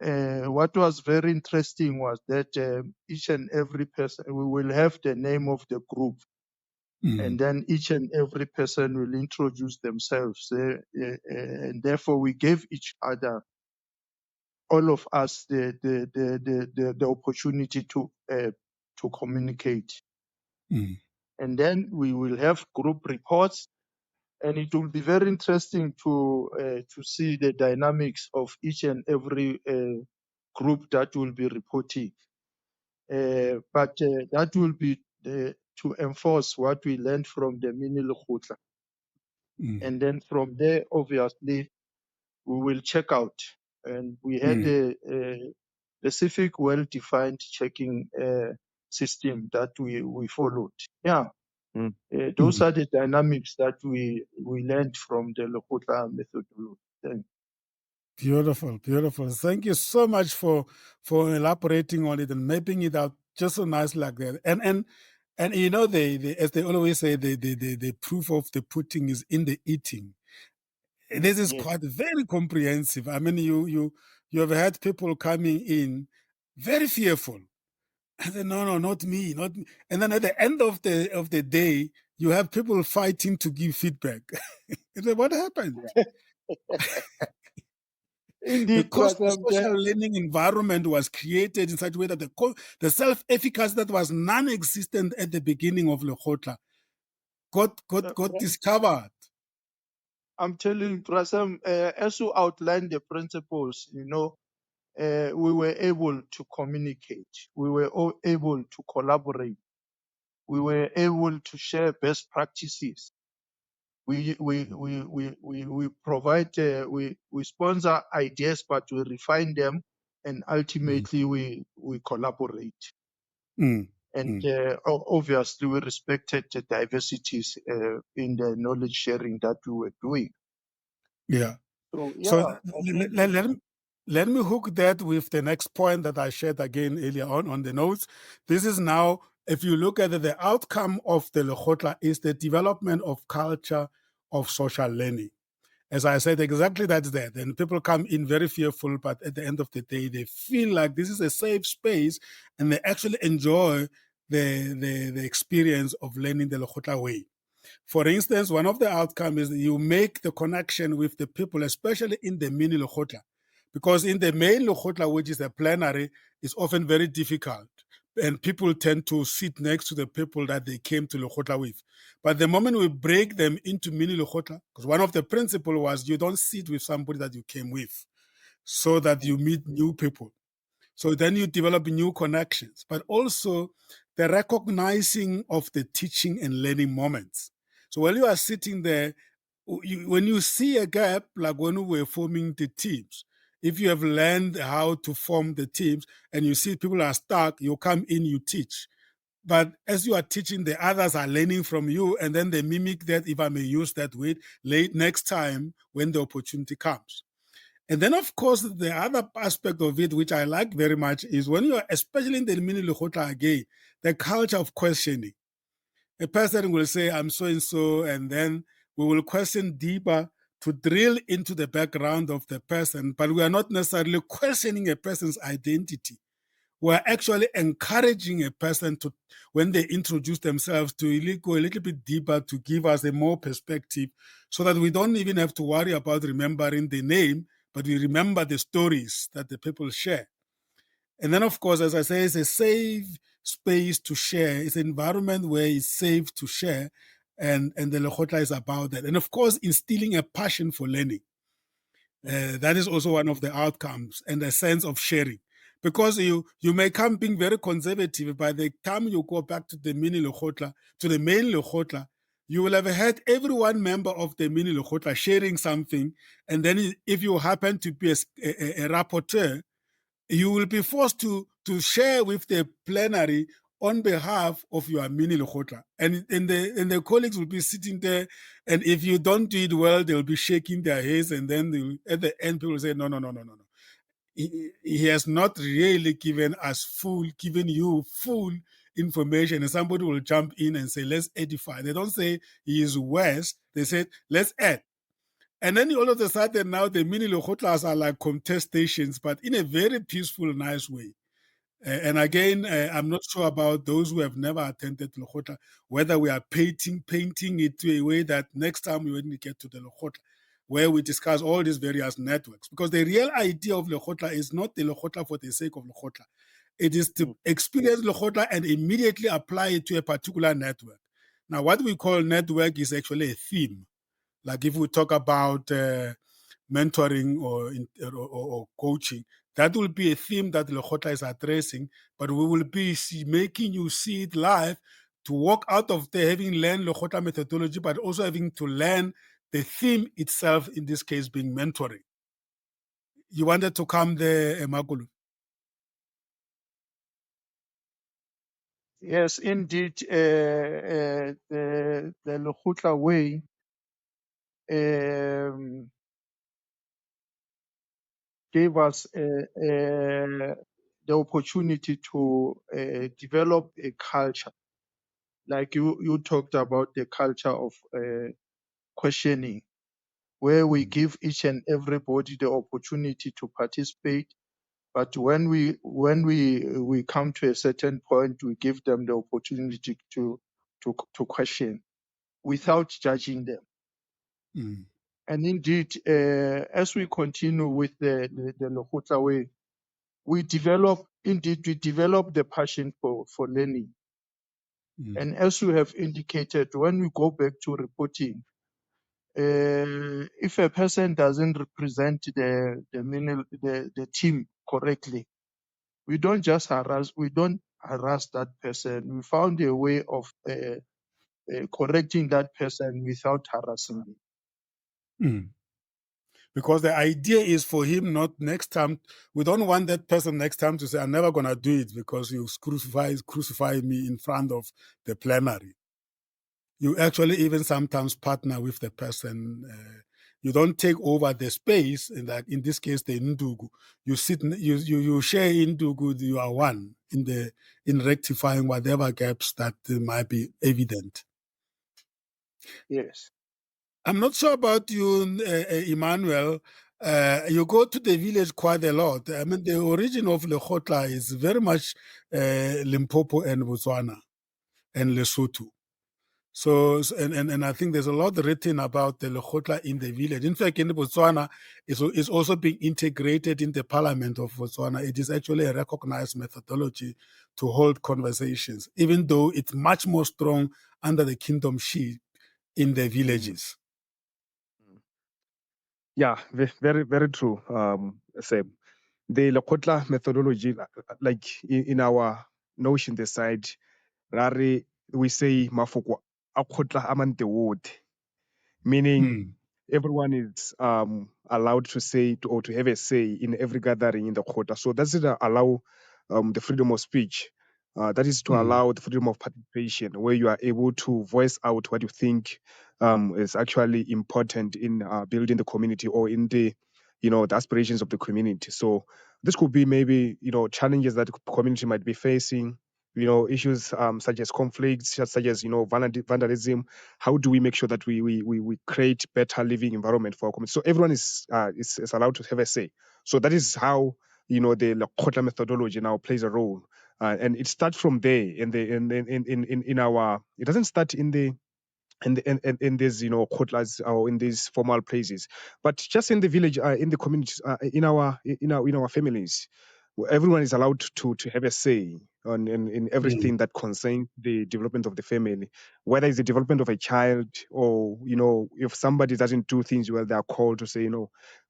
what was very interesting was that each and every person, we will have the name of the group. And then each and every person will introduce themselves. And therefore we gave each other, all of us, the opportunity to communicate. And then we will have group reports, and it will be very interesting to see the dynamics of each and every group that will be reporting. But that will be to enforce what we learned from the mini Lekgotla. And then from there, obviously, we will check out. And we had a specific, well-defined checking system that we followed. Yeah, those are the dynamics that we learned from the Lekgotla methodology. Thanks. Beautiful, beautiful. Thank you so much for elaborating on it and mapping it out just so nice like that. And you know, as they always say, the proof of the pudding is in the eating. This is quite very comprehensive. I mean, you have had people coming in very fearful. And then, no, not me, not me. And then at the end of the day, you have people fighting to give feedback. What happened? Indeed, because the social learning environment was created in such a way that the self-efficacy that was non-existent at the beginning of Lekgotla got discovered. I'm telling you, Prasam, as you outlined the principles, we were able to communicate. We were able to collaborate. We were able to share best practices. We provide, we sponsor ideas, but we refine them, and ultimately we collaborate. And obviously, we respected the diversities in the knowledge sharing that we were doing. Yeah. So let me hook that with the next point that I shared again earlier on the notes. This is now, if you look at it, the outcome of the Lekgotla is the development of culture of social learning. As I said, exactly that's that. And people come in very fearful, but at the end of the day, they feel like this is a safe space and they actually enjoy the experience of learning the Lekgotla way. For instance, one of the outcomes is that you make the connection with the people, especially in the mini Lekgotla. Because in the main Lekgotla, which is a plenary, it's often very difficult. And people tend to sit next to the people that they came to Lekgotla with. But the moment we break them into mini Lekgotla, because one of the principles was you don't sit with somebody that you came with, so that you meet new people. So then you develop new connections, but also the recognizing of the teaching and learning moments. So while you are sitting there, when you see a gap, like when we were forming the teams, if you have learned how to form the teams and you see people are stuck, you come in, you teach. But as you are teaching, the others are learning from you, and then they mimic that, if I may use that word, next time when the opportunity comes. And then, of course, the other aspect of it, which I like very much, is when you are, especially in the mini Lekgotla again, the culture of questioning. A person will say, I'm so and so, and then we will question deeper to drill into the background of the person, but we are not necessarily questioning a person's identity. We're actually encouraging a person to, when they introduce themselves, to really go a little bit deeper to give us a more perspective so that we don't even have to worry about remembering the name, but we remember the stories that the people share. And then, of course, as I say, it's a safe space to share. It's an environment where it's safe to share. And the Lekgotla is about that. And of course, instilling a passion for learning. That is also one of the outcomes, and a sense of sharing. Because you may come being very conservative, by the time you go back to the mini Lekgotla, to the main Lekgotla, you will have had every one member of the mini Lekgotla sharing something. And then if you happen to be a rapporteur, you will be forced to share with the plenary on behalf of your mini Lekgotla. And the colleagues will be sitting there, and if you don't do it well, they'll be shaking their heads, and then at the end, people will say, no. He has not really given you full information, and somebody will jump in and say, let's edify. They don't say he is worse, they say, let's add. And then all of a sudden now the mini Lekgotlas are like contestations, but in a very peaceful, nice way. And again, I'm not sure about those who have never attended Lekgotla, whether we are painting it to a way that next time when we get to the Lekgotla, where we discuss all these various networks. Because the real idea of Lekgotla is not the Lekgotla for the sake of Lekgotla. It is to experience Lekgotla and immediately apply it to a particular network. Now, what we call network is actually a theme. Like if we talk about mentoring or coaching, That will be a theme that Lekgotla is addressing, but we will be making you see it live to walk out of there having learned Lekgotla methodology, but also having to learn the theme itself, in this case being mentoring. You wanted to come there, Magulu? Yes, indeed. The Lekgotla way gave us the opportunity to develop a culture. Like you talked about the culture of questioning, where we give each and everybody the opportunity to participate. But when we come to a certain point, we give them the opportunity to question without judging them. Mm. And indeed, as we continue with the Lekgotla way, we develop the passion for learning. Mm. And as you have indicated, when we go back to reporting, if a person doesn't represent the team correctly, we don't harass that person. We found a way of correcting that person without harassing him. Mm. Because the idea is for him not next time. We don't want that person next time to say, I'm never going to do it because you crucify me in front of the plenary. You actually even sometimes partner with the person. You don't take over the space, and that in this case the Ndugu. You sit, you share Ndugu. You are one in rectifying whatever gaps that might be evident. Yes. I'm not sure about you, Emmanuel. You go to the village quite a lot. I mean, the origin of Lekgotla is very much Limpopo and Botswana and Lesotho. So, and I think there's a lot written about the Lekgotla in the village. In fact, in Botswana, it's also being integrated in the parliament of Botswana. It is actually a recognized methodology to hold conversations, even though it's much more strong under the kingdomship in the villages. Yeah, very, very true. Same. The Lekgotla methodology, like in our notion, the side, Rari, we say mafoko a kgotla a mante wote, meaning everyone is allowed to say or to have a say in every gathering in the kgotla. So that's it allow the freedom of speech. That is to allow the freedom of participation, where you are able to voice out what you think is actually important in building the community or in the the aspirations of the community. So this could be maybe challenges that the community might be facing, issues such as conflicts, such as vandalism. How do we make sure that we create better living environment for our community? So everyone is allowed to have a say. So that is how the Lekgotla methodology now plays a role, and it starts from there. In our, it doesn't start in the in these kgotlas or in these formal places, but just in the village, in the communities, in our families, everyone is allowed to have a say on in everything that concerns the development of the family, whether it's the development of a child or if somebody doesn't do things well, they are called to say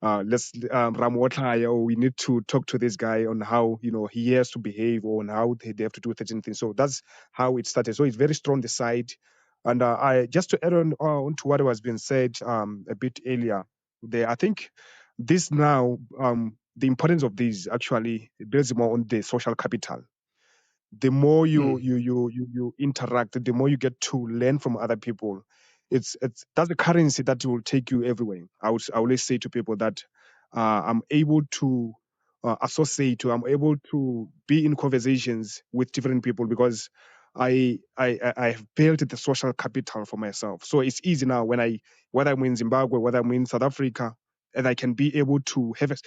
let's Ramwotlaya, or we need to talk to this guy on how he has to behave or on how they have to do certain things. So that's how it started. So it's very strong the side. And I just to add on to what was being said a bit earlier, there, I think this now, the importance of this actually builds more on the social capital. The more you interact, the more you get to learn from other people. It's that's the currency that will take you everywhere. I always say to people that I'm able to associate, I'm able to be in conversations with different people because I have built the social capital for myself. So it's easy now whether I'm in Zimbabwe, whether I'm in South Africa, and I can be able to have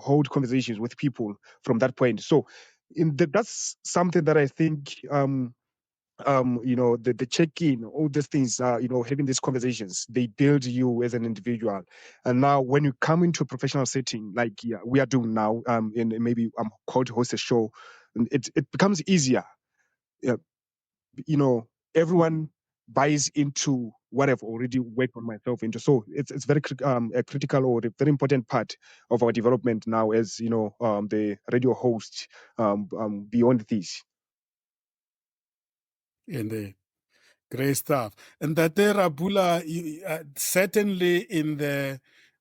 hold conversations with people from that point. So that's something that I think the check-in, all these things, having these conversations, they build you as an individual. And now when you come into a professional setting like we are doing now, and maybe I'm called to host a show, it becomes easier. Everyone buys into what I've already worked on myself into. So it's very a critical or a very important part of our development now as the radio host beyond this. Indeed. Great stuff. And that Rabula, certainly in the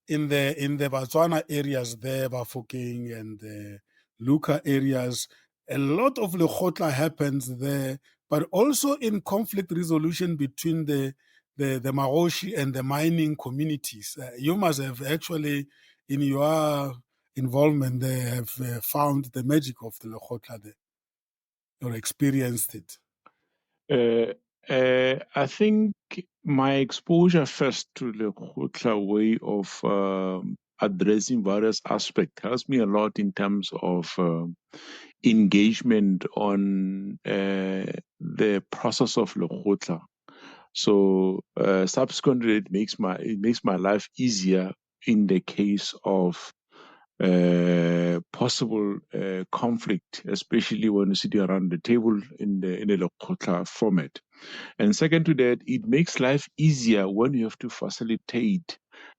Botswana areas there, Bafokeng and the Luka areas, a lot of lekgotla happens there, but also in conflict resolution between the Maroshi and the mining communities. You must have actually, in your involvement there, have found the magic of the lekgotla there, or experienced it. I think my exposure first to the Lekgotla way of addressing various aspects helps me a lot in terms of engagement on the process of Lekgotla. So subsequently, it makes my life easier in the case of possible conflict, especially when you sit around the table in the Lekgotla format. And second to that, it makes life easier when you have to facilitate,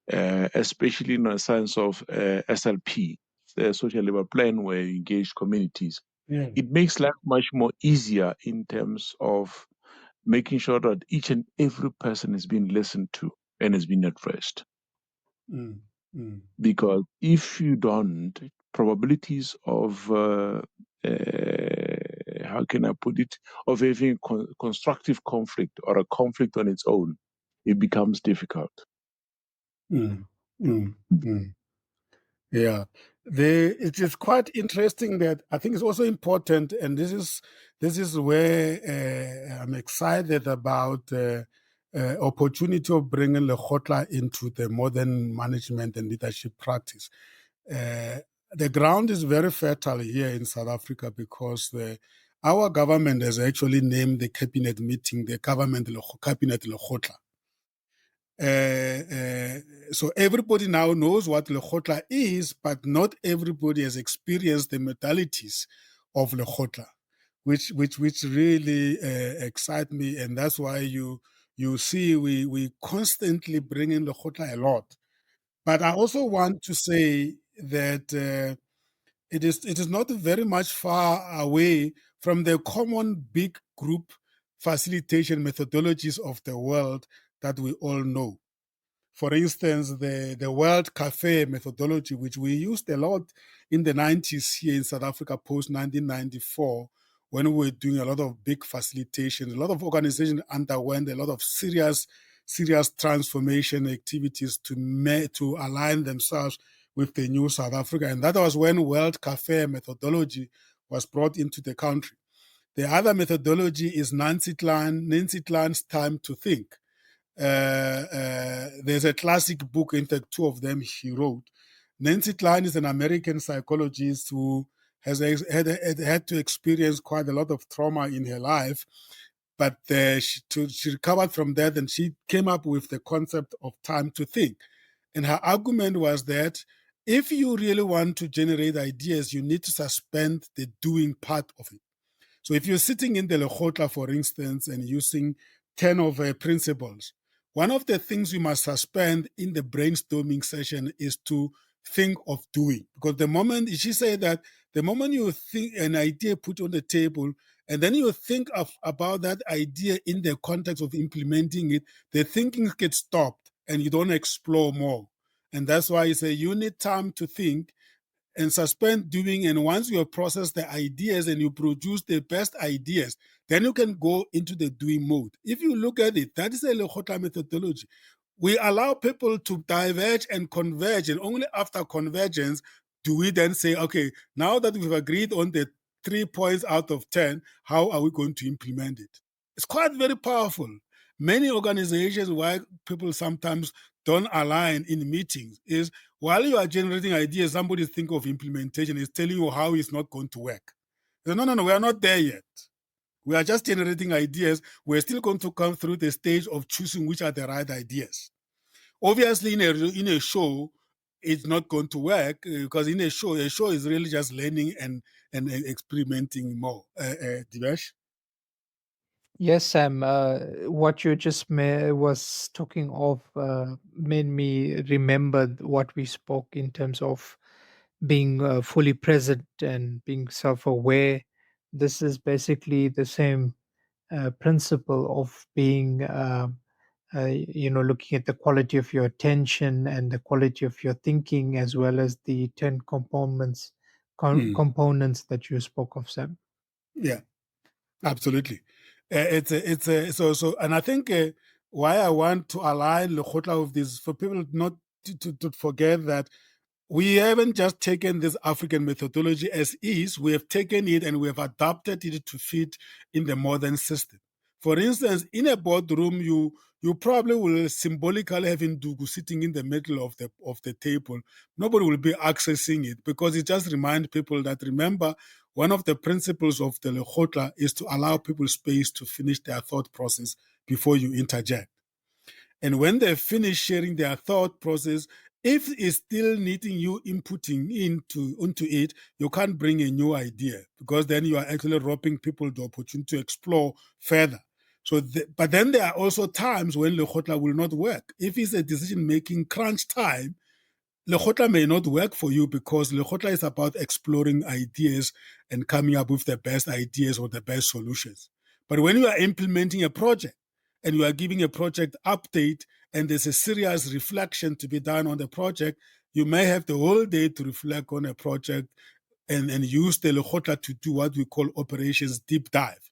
especially in a sense of SLP, the social labor plan, where you engage communities. Yeah. It makes life much more easier in terms of making sure that each and every person is being listened to and is being addressed. Mm. Mm. Because if you don't, probabilities of how can I put it, of having constructive conflict or a conflict on its own, it becomes difficult. Mm. Mm. Mm. Yeah, it is quite interesting that I think it's also important, and this is where I'm excited about opportunity of bringing Lekgotla into the modern management and leadership practice. The ground is very fertile here in South Africa because our government has actually named the cabinet meeting the Cabinet Lekgotla. So everybody now knows what Lekgotla is, but not everybody has experienced the modalities of Lekgotla, which really excite me, and that's why you see we constantly bring in Lekgotla a lot. But I also want to say that it is not very much far away from the common big group facilitation methodologies of the world that we all know. For instance, the World Cafe methodology, which we used a lot in the 90s here in South Africa post 1994, when we were doing a lot of big facilitation, a lot of organizations underwent a lot of serious transformation activities to align themselves with the new South Africa. And that was when World Cafe methodology was brought into the country. The other methodology is Nancy Klan's Time to Think. There's a classic book, in fact, two of them she wrote. Nancy Klan is an American psychologist who has had to experience quite a lot of trauma in her life, but she recovered from that, and she came up with the concept of time to think. And her argument was that if you really want to generate ideas, you need to suspend the doing part of it. So if you're sitting in the Lekgotla, for instance, and using 10 of her principles, one of the things you must suspend in the brainstorming session is to think of doing. Because the moment, she said that the moment you think an idea put on the table, and then you think about that idea in the context of implementing it, the thinking gets stopped and you don't explore more. And that's why you say you need time to think and suspend doing. And once you have processed the ideas and you produce the best ideas, then you can go into the doing mode. If you look at it, that is a Lekgotla methodology. We allow people to diverge and converge, and only after convergence do we then say, okay, now that we've agreed on the 3 points out of 10, how are we going to implement it? It's quite very powerful. Many organizations, why people sometimes don't align in meetings, is while you are generating ideas, somebody think of implementation is telling you how it's not going to work. Say, no, we are not there yet. We are just generating ideas. We're still going to come through the stage of choosing which are the right ideas. Obviously, in a show, it's not going to work because in a show is really just learning and experimenting more. Divesh? Yes, Sam. What you just was talking of made me remember what we spoke in terms of being fully present and being self-aware. This is basically the same principle of being, looking at the quality of your attention and the quality of your thinking, as well as the 10 components that you spoke of, Sam. Yeah, absolutely. So, and I think why I want to align Lekgotla with this, for people not to forget that we haven't just taken this African methodology as is, we have taken it and we have adapted it to fit in the modern system. For instance, in a boardroom, you probably will symbolically have Ndugu sitting in the middle of the table. Nobody will be accessing it because it just reminds people that, remember, one of the principles of the Lekgotla is to allow people space to finish their thought process before you interject. And when they finish sharing their thought process, if it's still needing you inputting into it, you can't bring a new idea because then you are actually robbing people the opportunity to explore further. So, but then there are also times when Lekgotla will not work. If it's a decision-making crunch time, Lekgotla may not work for you because Lekgotla is about exploring ideas and coming up with the best ideas or the best solutions. But when you are implementing a project and you are giving a project update and there's a serious reflection to be done on the project, you may have the whole day to reflect on a project and use the Lekgotla to do what we call operations deep dive.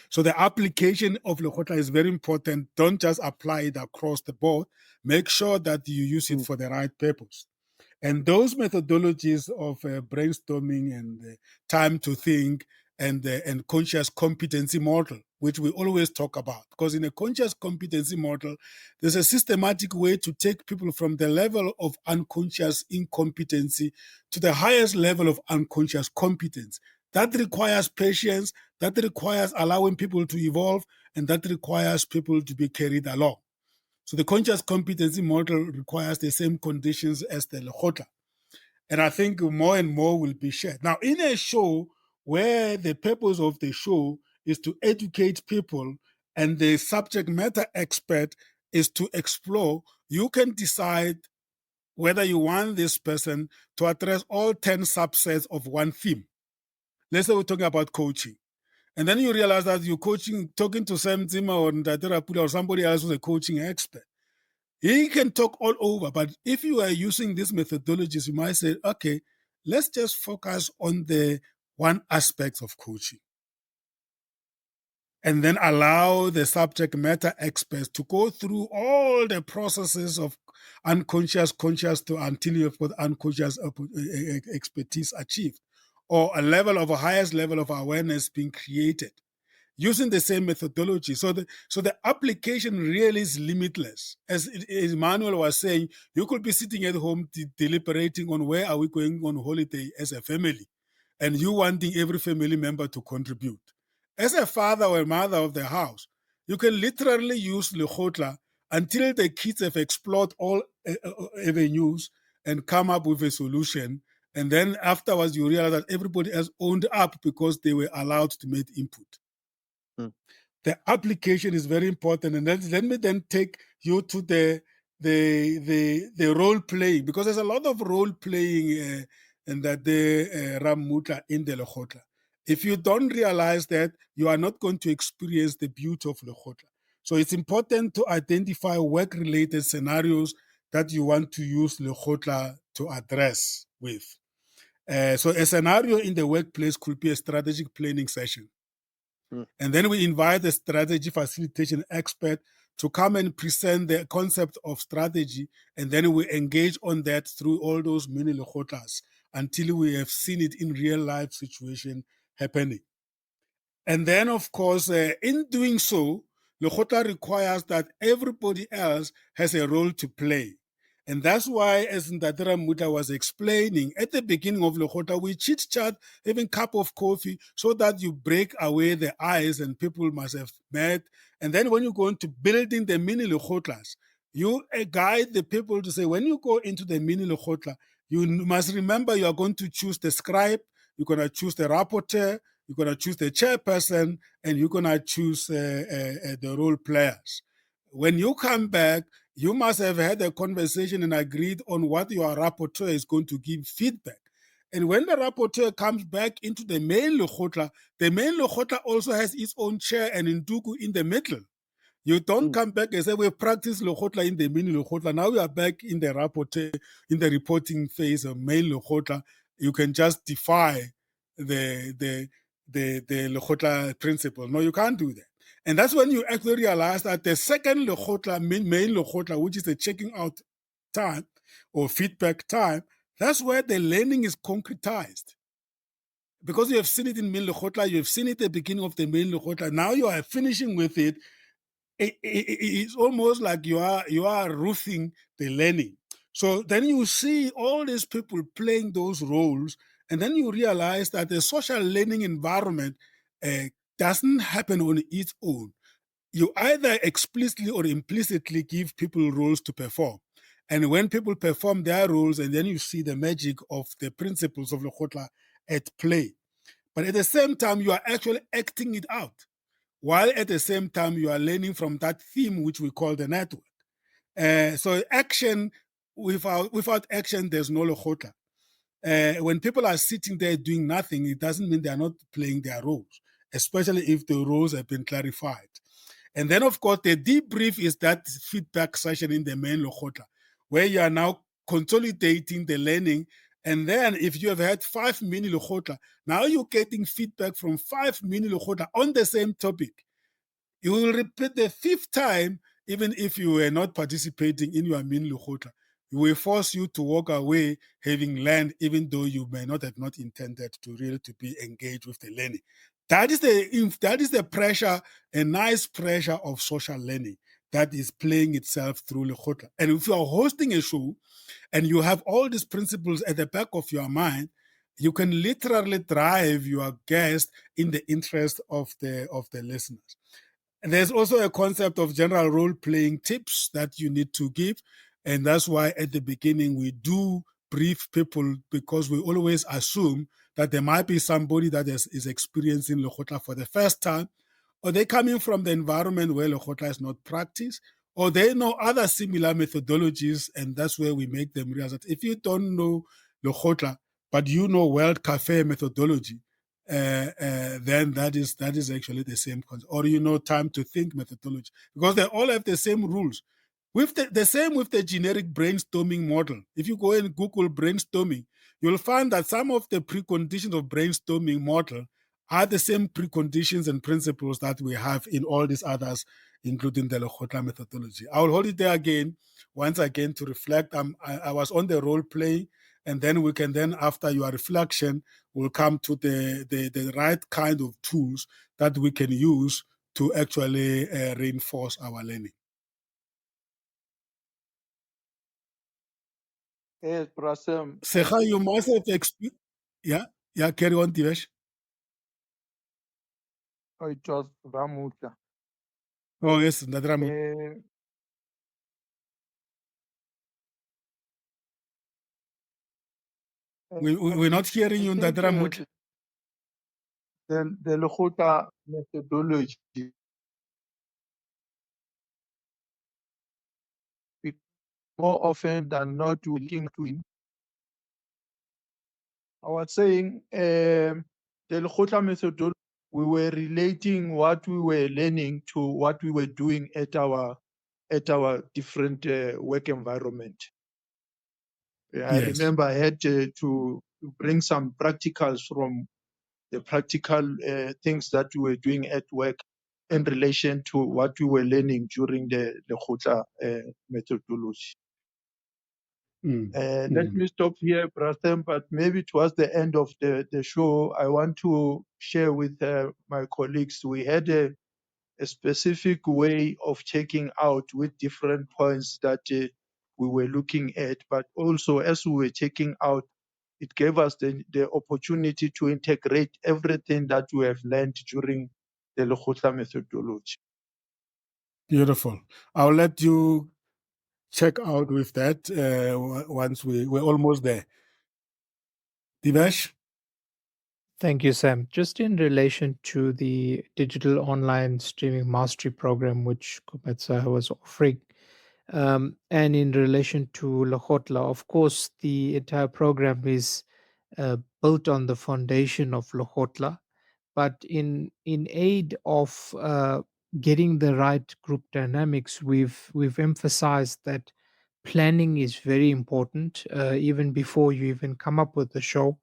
So the application of Lekgotla is very important. Don't just apply it across the board. Make sure that you use it for the right purpose. And those methodologies of brainstorming and time to think and conscious competency model, which we always talk about, because in a conscious competency model, there's a systematic way to take people from the level of unconscious incompetency to the highest level of unconscious competence. That requires patience, that requires allowing people to evolve, and that requires people to be carried along. So the conscious competency model requires the same conditions as the Lekgotla. And I think more and more will be shared. Now, in a show where the purpose of the show is to educate people and the subject matter expert is to explore, you can decide whether you want this person to address all 10 subsets of one theme. Let's say we're talking about coaching. And then you realize that you're talking to Sam Zimmer or Ndatera Pula or somebody else who's a coaching expert. He can talk all over, but if you are using these methodologies, you might say, okay, let's just focus on the one aspect of coaching. And then allow the subject matter experts to go through all the processes of unconscious, conscious until you have got unconscious expertise achieved, or a highest level of awareness being created, using the same methodology. So the application really is limitless. As Emmanuel was saying, you could be sitting at home deliberating on where are we going on holiday as a family, and you wanting every family member to contribute. As a father or mother of the house, you can literally use Lekgotla until the kids have explored all avenues and come up with a solution. And then afterwards, you realize that everybody has owned up because they were allowed to make input. The application is very important, and let me then take you to the role playing, because there's a lot of role playing and that the Ramutla in the Lekgotla. If you don't realize that, you are not going to experience the beauty of Lekgotla. So it's important to identify work-related scenarios that you want to use Lekgotla to address with. So a scenario in the workplace could be a strategic planning session. And then we invite the strategy facilitation expert to come and present the concept of strategy, and then we engage on that through all those mini Lekgotlas until we have seen it in real life situation happening. And then, of course, in doing so, Lekgotla requires that everybody else has a role to play. And that's why, as Ndatera Muta was explaining, at the beginning of Lekgotla, we chit-chat, having a cup of coffee, so that you break away the ice and people must have met. And then when you go into building the mini Lekgotlas, you guide the people to say, when you go into the mini Lekgotla, you must remember you are going to choose the scribe, you're going to choose the rapporteur, you're going to choose the chairperson, and you're going to choose the role players. When you come back, you must have had a conversation and agreed on what your rapporteur is going to give feedback. And when the rapporteur comes back into the main Lekgotla also has its own chair and Nduku in the middle. You don't come back and say, we practice Lekgotla in the mini Lekgotla. Now we are back in the rapporteur, in the reporting phase of main Lekgotla. You can just defy the Lekgotla principle. No, you can't do that. And that's when you actually realize that the second Lekgotla, main Lekgotla, which is the checking out time or feedback time, that's where the learning is concretized. Because you have seen it in main Lekgotla, you have seen it at the beginning of the main Lekgotla. Now you are finishing with it. It's almost like you are roofing the learning. So then you see all these people playing those roles, and then you realize that the social learning environment doesn't happen on its own. You either explicitly or implicitly give people roles to perform. And when people perform their roles, and then you see the magic of the principles of Lekgotla at play. But at the same time, you are actually acting it out, while at the same time you are learning from that theme which we call the network. So action, without action, there's no Lekgotla. When people are sitting there doing nothing, it doesn't mean they are not playing their roles, especially if the roles have been clarified. And then, of course, the debrief is that feedback session in the main Lekgotla, where you are now consolidating the learning. And then if you have had 5 mini Lekgotla, now you're getting feedback from 5 mini Lekgotla on the same topic. You will repeat the 5th time, even if you were not participating in your mini Lekgotla. We will force you to walk away having learned, even though you may not have not intended to really to be engaged with the learning. That is the pressure, a nice pressure of social learning that is playing itself through Lekgotla. And if you are hosting a show and you have all these principles at the back of your mind, you can literally drive your guest in the interest of the listeners. And there's also a concept of general role-playing tips that you need to give. And that's why at the beginning we do brief people, because we always assume that there might be somebody that is experiencing Lekgotla for the first time, or they're coming from the environment where Lekgotla is not practiced, or they know other similar methodologies, and that's where we make them realize that if you don't know Lekgotla, but you know World Cafe methodology, then that is actually the same concept. Or you know time to think methodology, because they all have the same rules. With the same with the generic brainstorming model. If you go and Google brainstorming, you'll find that some of the preconditions of brainstorming model are the same preconditions and principles that we have in all these others, including the Lekgotla methodology. I will hold it there once again to reflect. I was on the role playing, and then we can after your reflection, we'll come to the right kind of tools that we can use to actually reinforce our learning. Yes, Prasem. Sekha, you must have experienced. Yeah, carry on, Divesh. Oh, it was Ramuta. Oh, yes, Nadramu. We're not hearing you, Nadramu. The Lekgotla methodology, more often than not, looking to. I was saying the Lekgotla methodology, we were relating what we were learning to what we were doing at our different work environment. I remember I had to bring some practicals from the practical things that we were doing at work in relation to what we were learning during the Lekgotla methodology. Let me stop here, Prasem, but maybe towards the end of the show, I want to share with my colleagues, we had a specific way of checking out with different points that we were looking at, but also as we were checking out, it gave us the opportunity to integrate everything that we have learned during the Lekgotla methodology. Beautiful. I'll let you check out with that once we're almost there. Divesh? Thank you, Sam. Just in relation to the digital online streaming mastery program, which Kumetsa was offering, and in relation to Lakotla, of course, the entire program is built on the foundation of Lakotla, but in aid of getting the right group dynamics, we've emphasized that planning is very important. Even before you even come up with the show,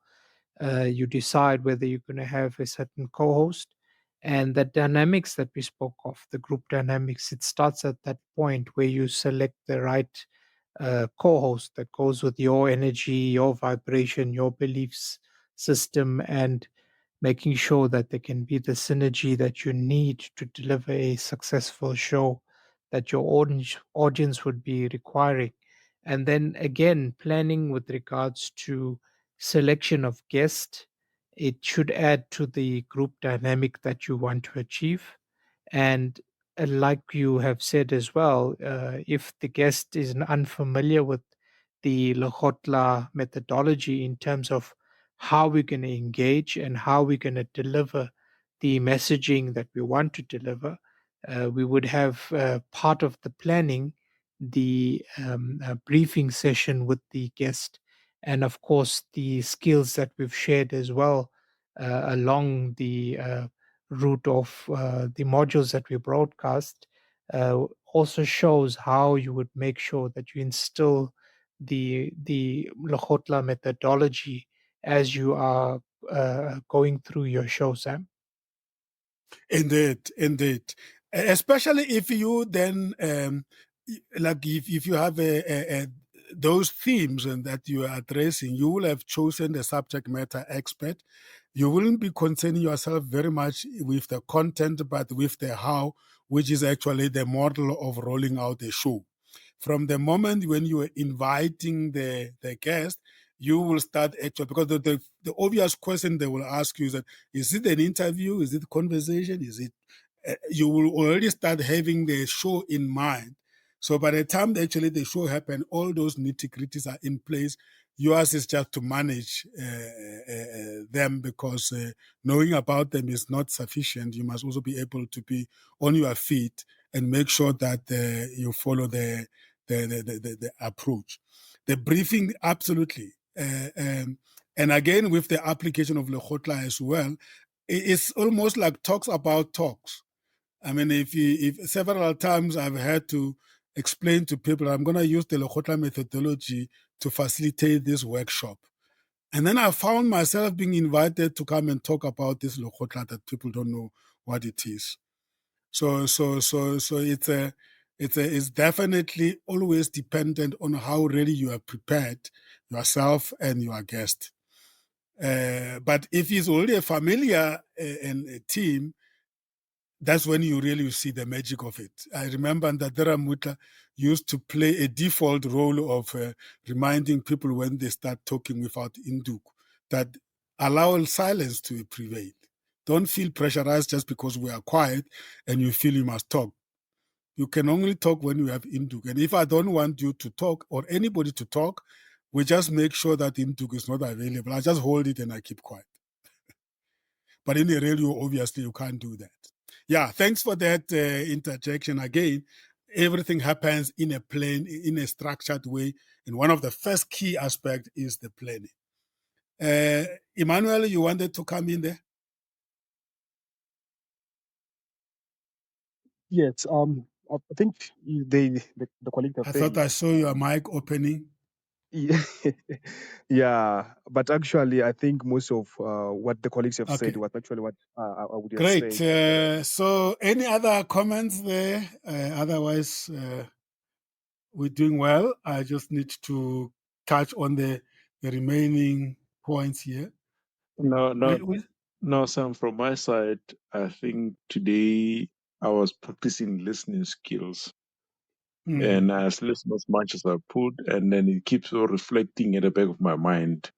you decide whether you're going to have a certain co-host, and the dynamics that we spoke of, the group dynamics, it starts at that point where you select the right co-host that goes with your energy, your vibration, your beliefs system, and making sure that there can be the synergy that you need to deliver a successful show that your audience would be requiring. And then again, planning with regards to selection of guests, it should add to the group dynamic that you want to achieve. And like you have said as well, if the guest is unfamiliar with the Lakotla methodology in terms of how we're going to engage and how we're going to deliver the messaging that we want to deliver, we would have part of the planning, the briefing session with the guest, and of course the skills that we've shared as well along the route of the modules that we broadcast, also shows how you would make sure that you instill the Lakotla methodology as you are going through your show, Sam. Indeed, indeed. Especially if you then, like if you have those themes and that you are addressing, you will have chosen the subject matter expert. You wouldn't be concerning yourself very much with the content, but with the how, which is actually the model of rolling out the show. From the moment when you are inviting the guest, you will start actually, because the obvious question they will ask you is that, is it an interview? Is it conversation? Is it, you will already start having the show in mind. So by the time actually the show happens, all those nitty-gritties are in place. Yours is just to manage them, because knowing about them is not sufficient. You must also be able to be on your feet and make sure that you follow the approach. The briefing, absolutely. And again, with the application of Lakotla as well, it's almost like talks about talks. I mean, if several times I've had to explain to people, I'm going to use the Lakotla methodology to facilitate this workshop. And then I found myself being invited to come and talk about this Lakotla that people don't know what it is. So it's definitely always dependent on how really you are prepared, yourself and your guest. But if it's already a familiar and a team, that's when you really see the magic of it. I remember that Dara Mutla used to play a default role of reminding people when they start talking without induk, that allow silence to prevail. Don't feel pressurized just because we are quiet and you feel you must talk. You can only talk when you have induk. And if I don't want you to talk or anybody to talk, we just make sure that induk is not available. I just hold it and I keep quiet. But in the radio, obviously, you can't do that. Yeah, thanks for that interjection. Again, everything happens in a structured way. And one of the first key aspects is the planning. Emmanuel, you wanted to come in there? Yes. I think the colleague have I said thought I saw your mic opening. Yeah, yeah, but actually, I think most of what the colleagues have said Okay, was actually what I would have great. said. So, any other comments there? Otherwise, we're doing well. I just need to touch on the remaining points here. No, Sam, from my side, I think today I was practicing listening skills. And I listen as much as I could, and then it keeps on reflecting at the back of my mind.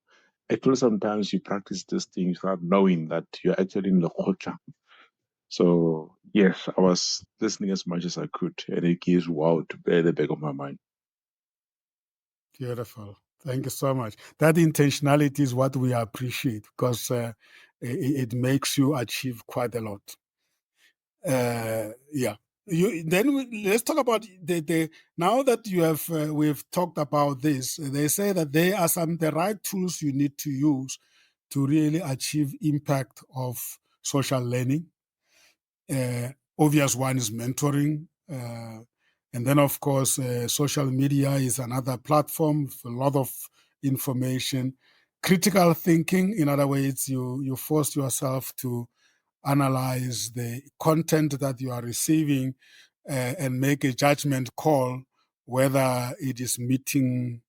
Actually, sometimes you practice these things without knowing that you're actually in the Lakotla. So, yes, I was listening as much as I could, and it keeps wow to bear the back of my mind. Beautiful. Thank you so much. That intentionality is what we appreciate, because it makes you achieve quite a lot. Yeah. Let's talk about now that you have we've talked about this. They say that there are the right tools you need to use to really achieve impact of social learning. Obvious one is mentoring, and then of course social media is another platform with a lot of information. Critical thinking, in other words, you force yourself to analyze the content that you are receiving and make a judgment call whether it is meeting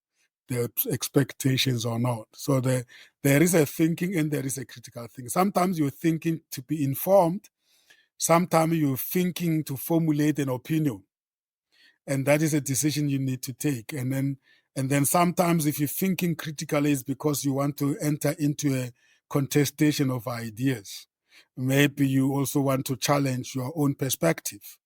the expectations or not. So there is a thinking and there is a critical thinking. Sometimes you're thinking to be informed, sometimes you're thinking to formulate an opinion, and that is a decision you need to take. And then sometimes if you're thinking critically, it's because you want to enter into a contestation of ideas. Maybe you also want to challenge your own perspective.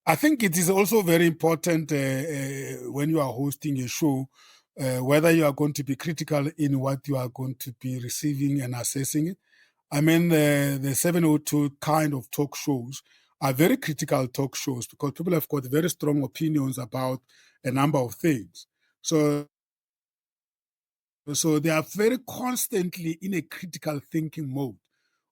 I think it is also very important when you are hosting a show, whether you are going to be critical in what you are going to be receiving and assessing it. I mean, the 702 kind of talk shows are very critical talk shows because people have got very strong opinions about a number of things. So they are very constantly in a critical thinking mode,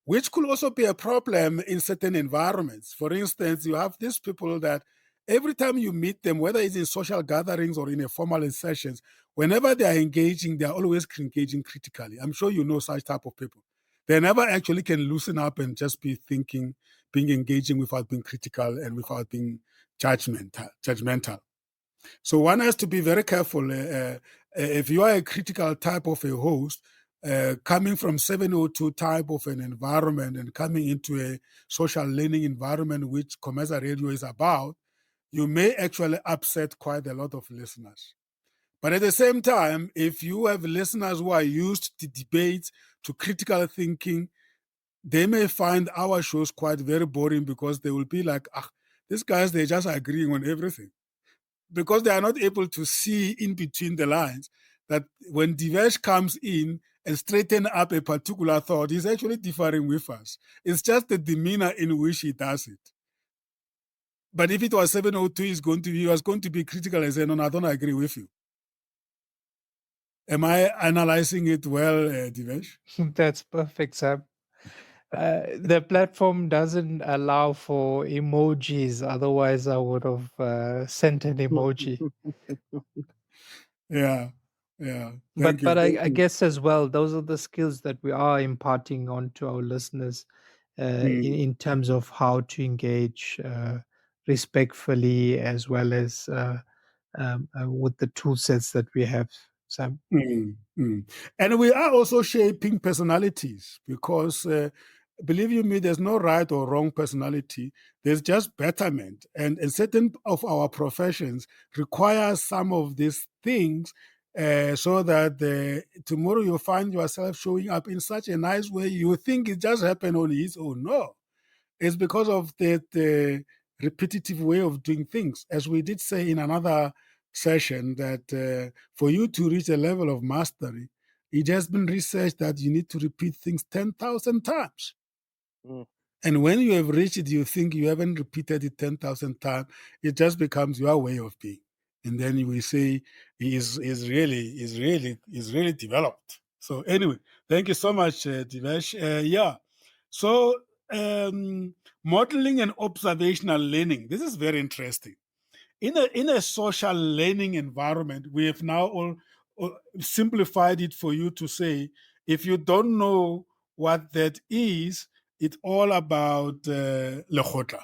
which could also be a problem in certain environments. For instance, you have these people that every time you meet them, whether it's in social gatherings or in a formal sessions, whenever they are engaging, they are always engaging critically. I'm sure you know such type of people. They never actually can loosen up and just be thinking, being engaging without being critical and without being judgmental. So one has to be very careful. If you are a critical type of a host, coming from 702 type of an environment and coming into a social learning environment, which Comesa Radio is about, you may actually upset quite a lot of listeners. But at the same time, if you have listeners who are used to debate, to critical thinking, they may find our shows quite very boring because they will be like, these guys, they're just agreeing on everything. Because they are not able to see in between the lines that when Divesh comes in and straighten up a particular thought, he's actually differing with us. It's just the demeanor in which he does it. But if it was 702, he was going to be critical and say, no, I don't agree with you. Am I analyzing it well, Divesh? That's perfect, Sam. The platform doesn't allow for emojis. Otherwise, I would have sent an emoji. Yeah. But I guess as well, those are the skills that we are imparting onto our listeners in terms of how to engage respectfully, as well as with the tool sets that we have, Sam. And we are also shaping personalities because, believe you me, there's no right or wrong personality. There's just betterment. And certain of our professions require some of these things so that tomorrow you'll find yourself showing up in such a nice way. You think it just happened on its own. No, it's because of the repetitive way of doing things. As we did say in another session, that for you to reach a level of mastery, it has been researched that you need to repeat things 10,000 times. And when you have reached it, you think you haven't repeated it 10,000 times, it just becomes your way of being. And then we say is really developed. So anyway, thank you so much, Divesh. Yeah. So modeling and observational learning. This is very interesting. In a social learning environment, we have now all simplified it for you to say, if you don't know what that is, it's all about Lekgotla.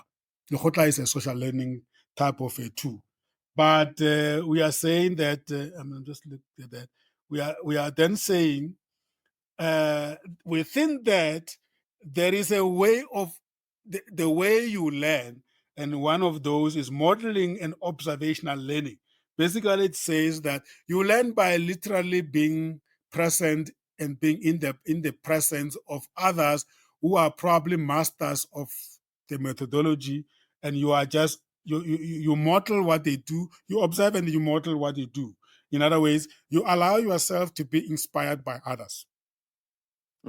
Lekgotla is a social learning type of a tool. But we are saying that, I'm just looking at that, we are then saying within that, there is a way of the way you learn, and one of those is modeling and observational learning. Basically, it says that you learn by literally being present and being in the presence of others who are probably masters of the methodology, and you are just you model what they do, you observe and you model what they do. In other ways, you allow yourself to be inspired by others.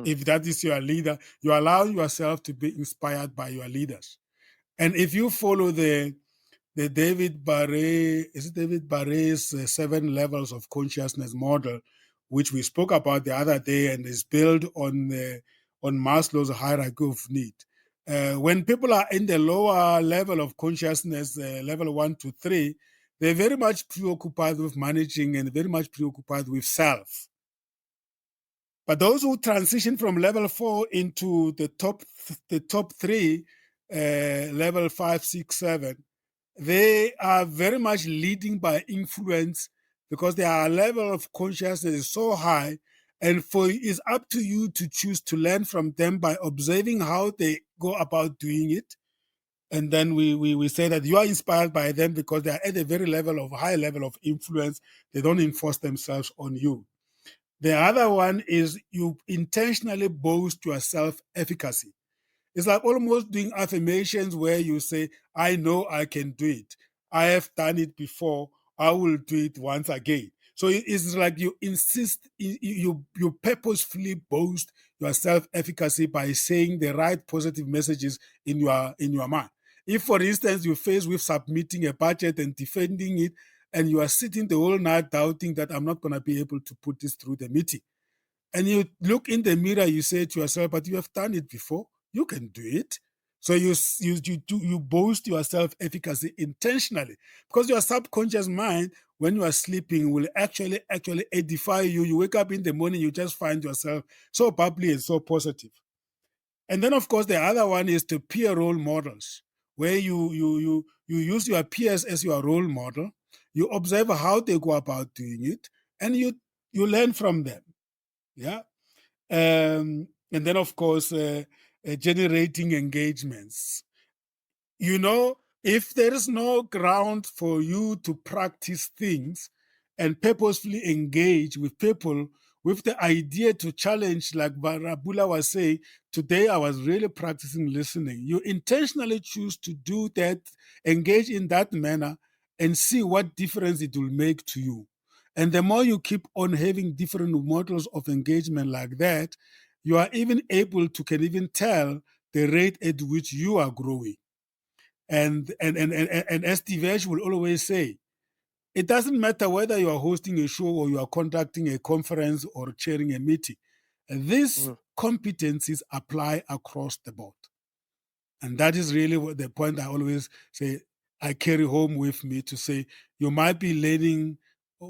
If that is your leader, you allow yourself to be inspired by your leaders. And if you follow the David Barre, is it David Barre's 7 levels of consciousness model, which we spoke about the other day, and is built on Maslow's hierarchy of need. When people are in the lower level of consciousness, level 1 to 3, they're very much preoccupied with managing and very much preoccupied with self. But those who transition from level 4 into the top 3, level 5, 6, 7, they are very much leading by influence because their level of consciousness is so high, and it's up to you to choose to learn from them by observing how they go about doing it. And then we say that you are inspired by them because they are at a very high level of influence. They don't enforce themselves on you. The other one is you intentionally boast your self-efficacy. It's like almost doing affirmations where you say, I know I can do it. I have done it before. I will do it once again. So it's like you insist, you purposefully boast your self-efficacy by saying the right positive messages in your mind. If, for instance, you're faced with submitting a budget and defending it, and you are sitting the whole night doubting that I'm not going to be able to put this through the meeting, and you look in the mirror, you say to yourself, but you have done it before. You can do it. So you boast your self-efficacy intentionally, because your subconscious mind, when you are sleeping, will actually edify you. You wake up in the morning, you just find yourself so bubbly and so positive. And then, of course, the other one is the peer role models, where you use your peers as your role model. You observe how they go about doing it, and you learn from them. Yeah. And then, of course, generating engagements. You know, if there is no ground for you to practice things and purposefully engage with people with the idea to challenge, like Barabula was saying, today I was really practicing listening. You intentionally choose to do that, engage in that manner, and see what difference it will make to you. And the more you keep on having different models of engagement like that, you are even able to can even tell the rate at which you are growing. And as Divesh will always say, it doesn't matter whether you are hosting a show or you are conducting a conference or chairing a meeting. These competencies apply across the board. And that is really what the point I always say, I carry home with me to say, you might be learning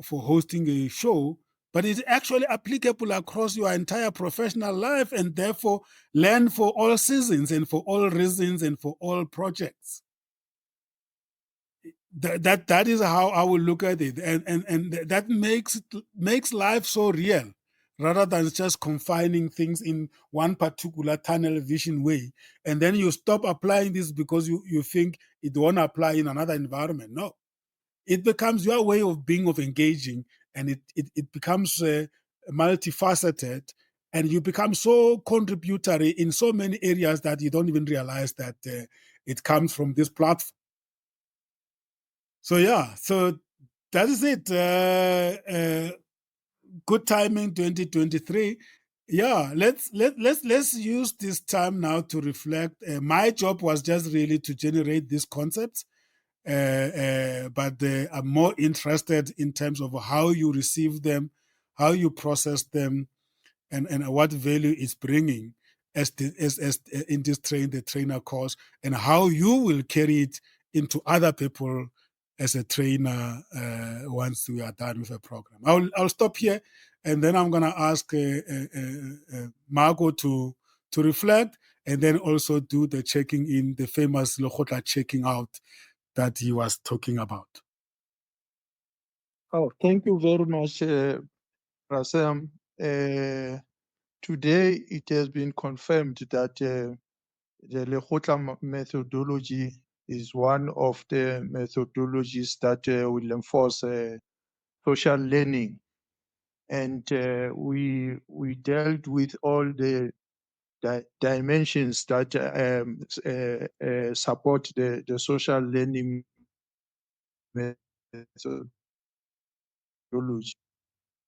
for hosting a show, but it's actually applicable across your entire professional life, and therefore learn for all seasons and for all reasons and for all projects. That is how I will look at it, and that makes life so real, rather than just confining things in one particular tunnel vision way, and then you stop applying this because you think it won't apply in another environment. No, it becomes your way of being, of engaging, and it becomes multifaceted, and you become so contributory in so many areas that you don't even realize that it comes from this platform. So yeah, so that is it. Good timing, 2023. Yeah, let's use this time now to reflect. My job was just really to generate these concepts, but I'm more interested in terms of how you receive them, how you process them, and what value it's bringing as in this the trainer course, and how you will carry it into other people as a trainer once we are done with the program. I'll stop here, and then I'm gonna ask Margot to reflect, and then also do the checking in, the famous Lokota checking out that he was talking about. Oh, thank you very much, Rasem. Today it has been confirmed that the Lekgotla methodology is one of the methodologies that will enforce social learning, and we dealt with all the dimensions that support the social learning methodology.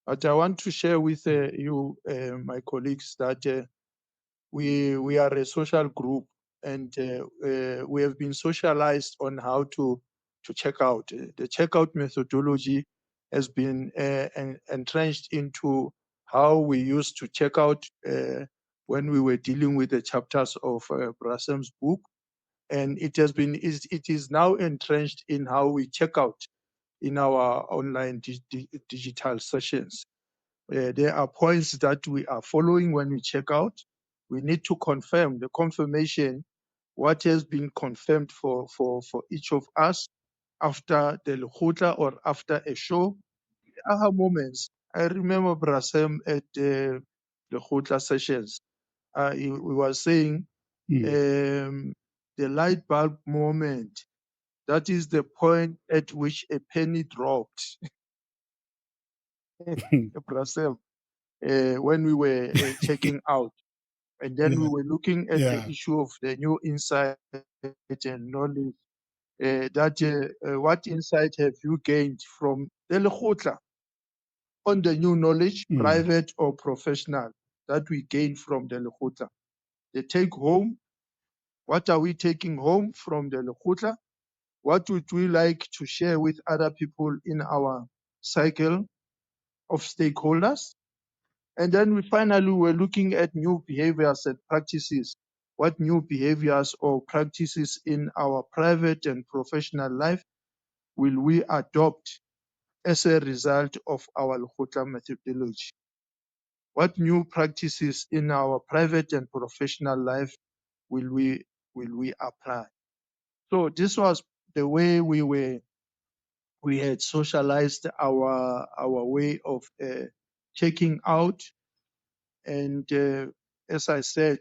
But I want to share with you, my colleagues, that we are a social group, and we have been socialized on how to check out. The checkout methodology has been entrenched into how we used to check out when we were dealing with the chapters of Brassem's book, and it is now entrenched in how we check out in our online digital sessions. There are points that we are following when we check out. We need to confirm the confirmation, what has been confirmed for each of us after the Lekgotla or after a show. Aha moments. I remember Brasem at the Lekgotla sessions. He was saying the light bulb moment. That is the point at which a penny dropped. Brasem, when we were checking out. And then we Yeah. were looking at the Yeah. issue of the new insight and knowledge. What insight have you gained from the Lekgotla on the new knowledge, private or professional, that we gain from the Lekgotla? The take home, what are we taking home from the Lekgotla? What would we like to share with other people in our cycle of stakeholders? And then we finally were looking at new behaviors and practices. What new behaviors or practices in our private and professional life will we adopt as a result of our Lekgotla methodology? What new practices in our private and professional life will we apply? So this was the way we had socialized our way of checking out, and as I said,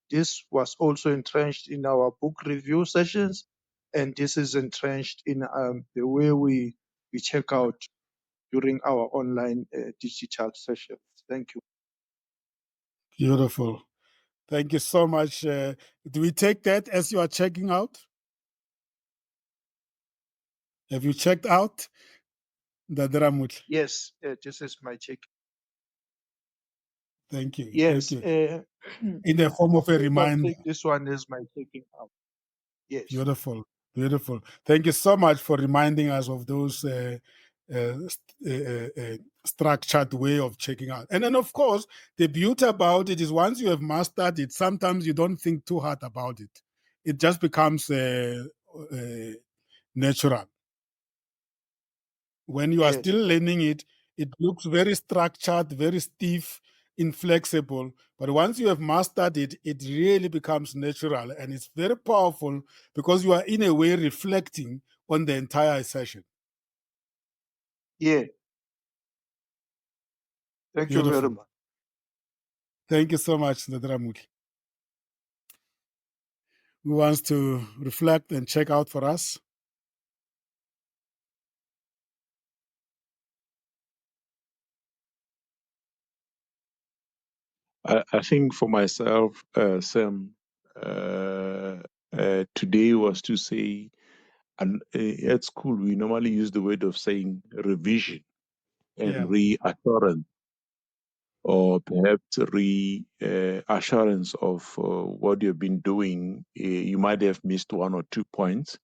this was also entrenched in our book review sessions, and this is entrenched in the way we check out during our online digital sessions. Thank you. Beautiful. Thank you so much. Do we take that as you are checking out? Have you checked out? Ndadramut. Yes, this is my check. Thank you. Yes, Thank you. In the form of a you can reminder. take this one as my checking out. Yes. Beautiful. Beautiful. Thank you so much for reminding us of those structured way of checking out. And then, of course, the beauty about it is once you have mastered it, sometimes you don't think too hard about it. It just becomes natural. When you are Yes. still learning it, it looks very structured, very stiff, inflexible. But once you have mastered it, it really becomes natural, and it's very powerful because you are in a way reflecting on the entire session. Yeah. Thank you very much. Thank you so much, Ndadramut. Who wants to reflect and check out for us? I think for myself, Sam, today was to say, and at school we normally use the word of saying revision and reassurance, or perhaps reassurance of what you've been doing. You might have missed 1 or 2 points,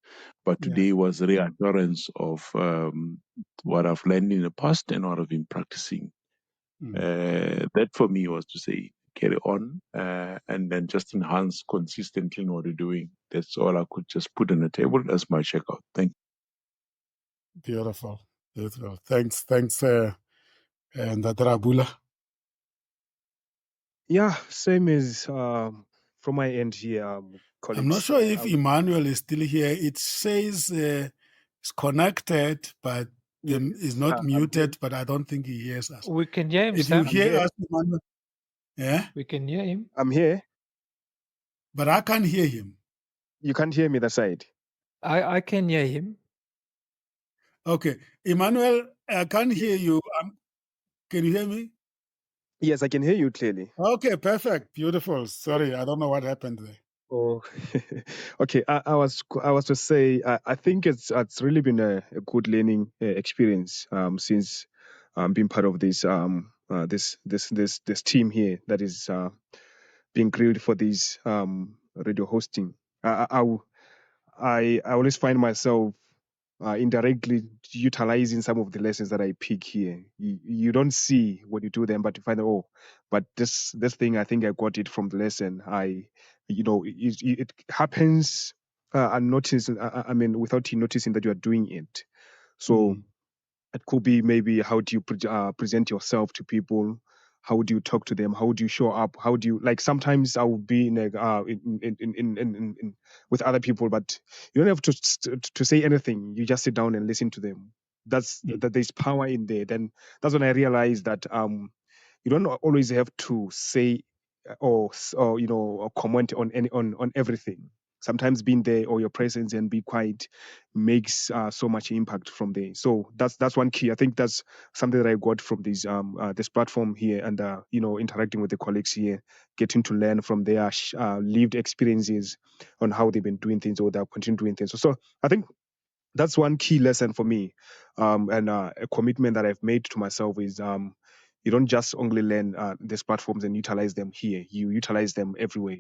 but today was reassurance of what I've learned in the past and what I've been practicing. That for me was to say, carry on and then just enhance consistently in what you're doing. That's all I could just put on the table as my checkout. Thank you. Beautiful. Beautiful. Thanks, Ndadrabula. Yeah, same as from my end here, colleagues. I'm not sure if Emmanuel is still here. It says it's connected, but is not muted, but I don't think he hears us. We can hear him, If Sam. you hear us, Emmanuel, yeah? We can hear him. I'm here. But I can't hear him. You can't hear me that side. I can hear him. Okay. Emmanuel, I can't hear you. Can you hear me? Yes, I can hear you clearly. Okay, perfect. Beautiful. Sorry, I don't know what happened there. Oh, okay. I was to say I think it's really been a good learning experience since being part of this this team here that is being created for this radio hosting. I always find myself indirectly utilizing some of the lessons that I pick here. You don't see when you do them, but you find, oh, but this thing, I think I got it from the lesson. It happens unnoticed. I mean, without you noticing that you are doing it. So it could be maybe how do you present yourself to people? How do you talk to them? How do you show up? How do you, like, sometimes I will be in with other people, but you don't have to say anything. You just sit down and listen to them. That there's power in there. Then that's when I realized that you don't always have to say or comment on everything. Sometimes being there or your presence and be quiet makes so much impact from there. So that's one key. I think that's something that I got from this platform here, and interacting with the colleagues here, getting to learn from their lived experiences on how they've been doing things or they're continuing doing things. So I think that's one key lesson for me, and a commitment that I've made to myself is you don't just only learn these platforms and utilize them here. You utilize them everywhere.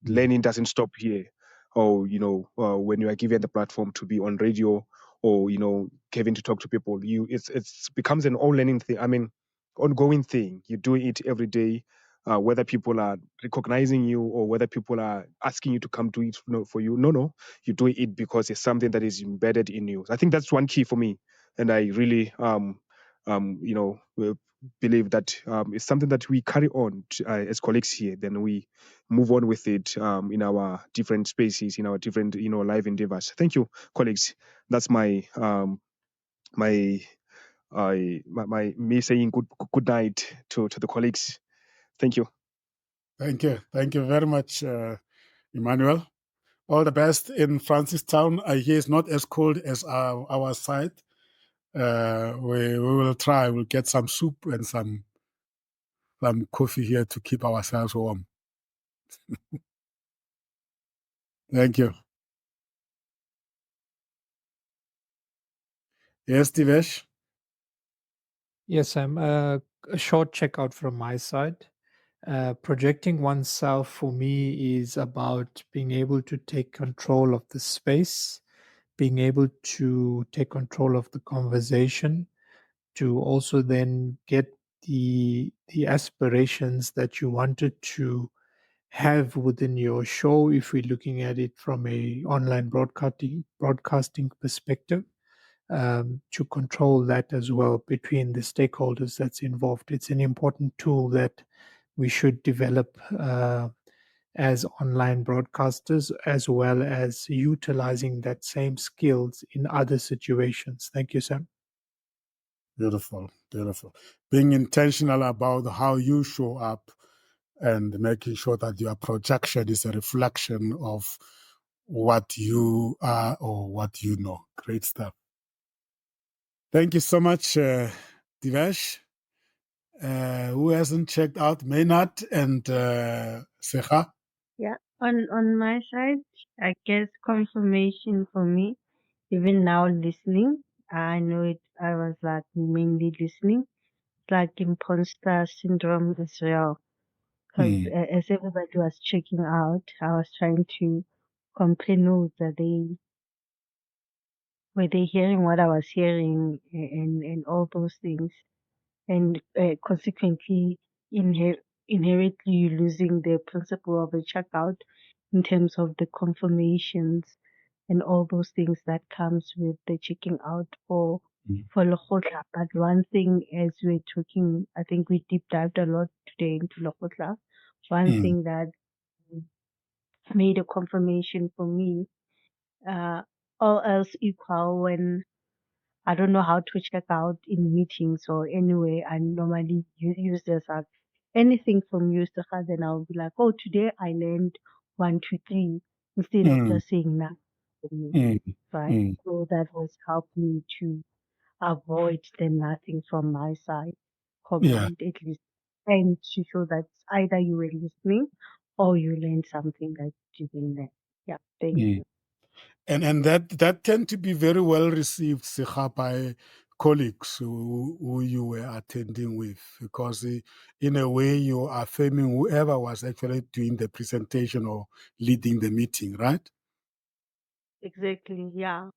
Learning doesn't stop here. Or when you are given the platform to be on radio, or having to talk to people, it's becomes an all learning thing. I mean, ongoing thing. You do it every day. Whether people are recognizing you or whether people are asking you to come do it for you, no, you do it because it's something that is embedded in you. I think that's one key for me, and I really believe that it's something that we carry on as colleagues here. Then we move on with it in our different spaces, in our different live endeavors. Thank you, colleagues. That's my me saying good night to the colleagues. Thank you. Thank you very much, Emmanuel. All the best in Francistown. I hear it's not as cold as our side. We will try. We'll get some soup and some coffee here to keep ourselves warm. Thank you. Yes, Divesh? Yes, Sam. A short checkout from my side. Projecting oneself for me is about being able to take control of the space, being able to take control of the conversation, to also then get the aspirations that you wanted to have within your show, if we're looking at it from a online broadcasting perspective, to control that as well between the stakeholders that's involved. It's an important tool that we should develop as online broadcasters, as well as utilizing that same skills in other situations. Thank you, Sam. Beautiful. Being intentional about how you show up and making sure that your projection is a reflection of what you are or what you know. Great stuff. Thank you so much, Divesh. Who hasn't checked out? Maynard and Seha? Yeah, on my side, I guess confirmation for me, even now listening, I know it, I was like mainly listening, like imposter syndrome as well. Because as everybody was checking out, I was trying to compare notes that were they hearing what I was hearing, and all those things, and consequently inherently you're losing the principle of a checkout in terms of the confirmations and all those things that comes with the checking out for Lekgotla. But one thing, as we're talking, I think we deep dived a lot today into Lekgotla. One thing that made a confirmation for me, all else equal, when I don't know how to check out in meetings or anywhere, I normally use this as anything from you, Saka, then I'll be like, oh, today I learned 1, 2, 3, instead of just saying nothing. Right? So that has helped me to avoid the nothing from my side comment, at least, and to show that either you were listening or you learned something that you didn't learn. Yeah, thank you. And that tend to be very well received, Sikha, by colleagues who you were attending with, because in a way you are affirming whoever was actually doing the presentation or leading the meeting, right? Exactly. Yeah.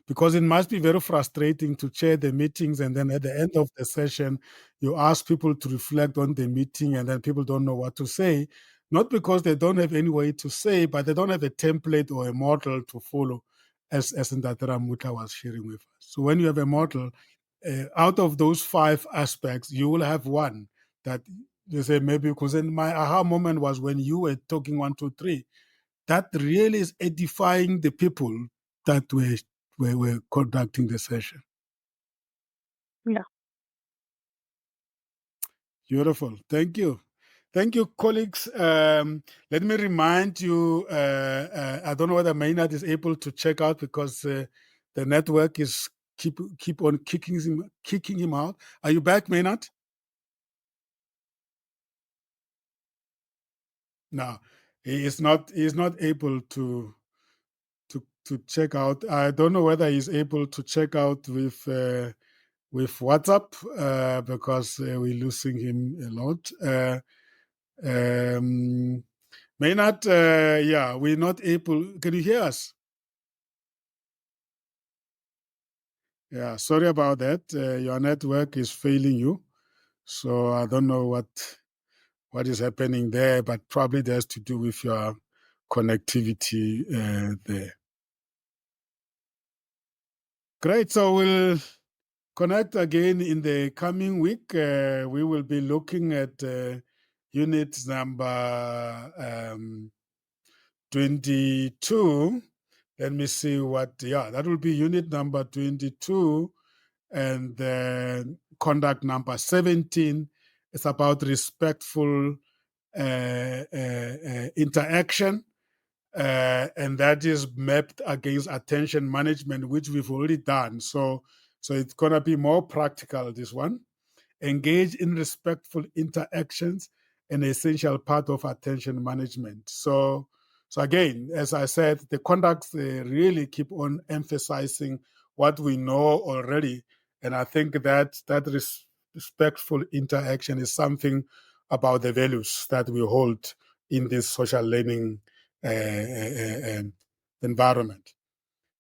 Because it must be very frustrating to chair the meetings, and then at the end of the session, you ask people to reflect on the meeting, and then people don't know what to say, not because they don't have any way to say, but they don't have a template or a model to follow, as Ndatara Mutla was sharing with us. So when you have a model, out of those 5 aspects, you will have one that you say maybe, because then my aha moment was when you were talking 1, 2, 3. That really is edifying the people that were conducting the session. Yeah. Beautiful. Thank you. Thank you, colleagues. Let me remind you, I don't know whether Maynard is able to check out because the network is keep on kicking him out. Are you back, Maynard? No, he is not able to check out. I don't know whether he's able to check out with WhatsApp because we're losing him a lot. Maynard, yeah, we're not able. Can you hear us? Yeah, sorry about that. Your network is failing you, so I don't know what is happening there, but probably it has to do with your connectivity there. Great. So we'll connect again in the coming week. We will be looking at unit number 22. Let me see that will be unit number 22, and conduct number 17. It's about respectful interaction. And that is mapped against attention management, which we've already done. So it's going to be more practical, this one. Engage in respectful interactions, an essential part of attention management. So again, as I said, the conducts really keep on emphasizing what we know already. And I think that respectful interaction is something about the values that we hold in this social learning environment.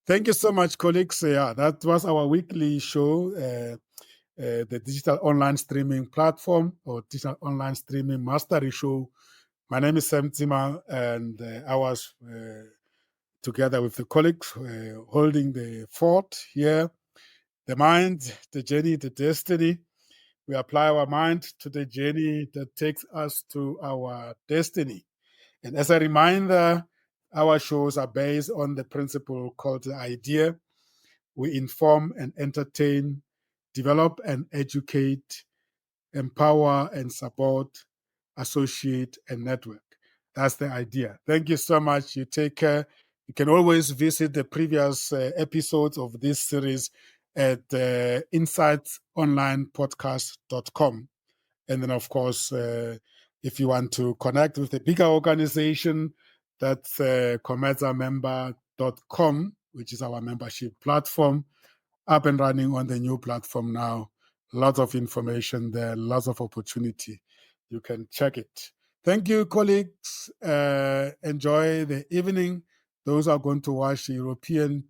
Thank you so much, colleagues. That was our weekly show, the digital online streaming platform or digital online streaming mastery show. My name is Sam Zimmer, and I was together with the colleagues holding the fort here. The mind, the journey, the destiny. We apply our mind to the journey that takes us to our destiny. And as a reminder, our shows are based on the principle called the idea. We inform and entertain, develop and educate, empower and support, associate and network. That's the idea. Thank you so much. You take care. You can always visit the previous episodes of this series at insightsonlinepodcast.com. And then, of course, if you want to connect with a bigger organization, that's comezamember.com, which is our membership platform, up and running on the new platform now. Lots of information there, lots of opportunity. You can check it. Thank you, colleagues. Enjoy the evening. Those are going to watch the European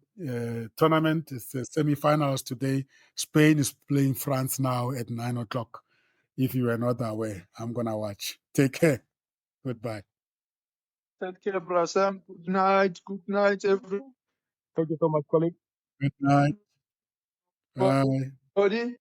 tournament. It's the semi-finals today. Spain is playing France now at 9 o'clock. If you are not aware, I'm going to watch. Take care. Goodbye. Take care, Brasam. Good night. Good night, everyone. Thank you so much, colleague. Good night. Bye. Body.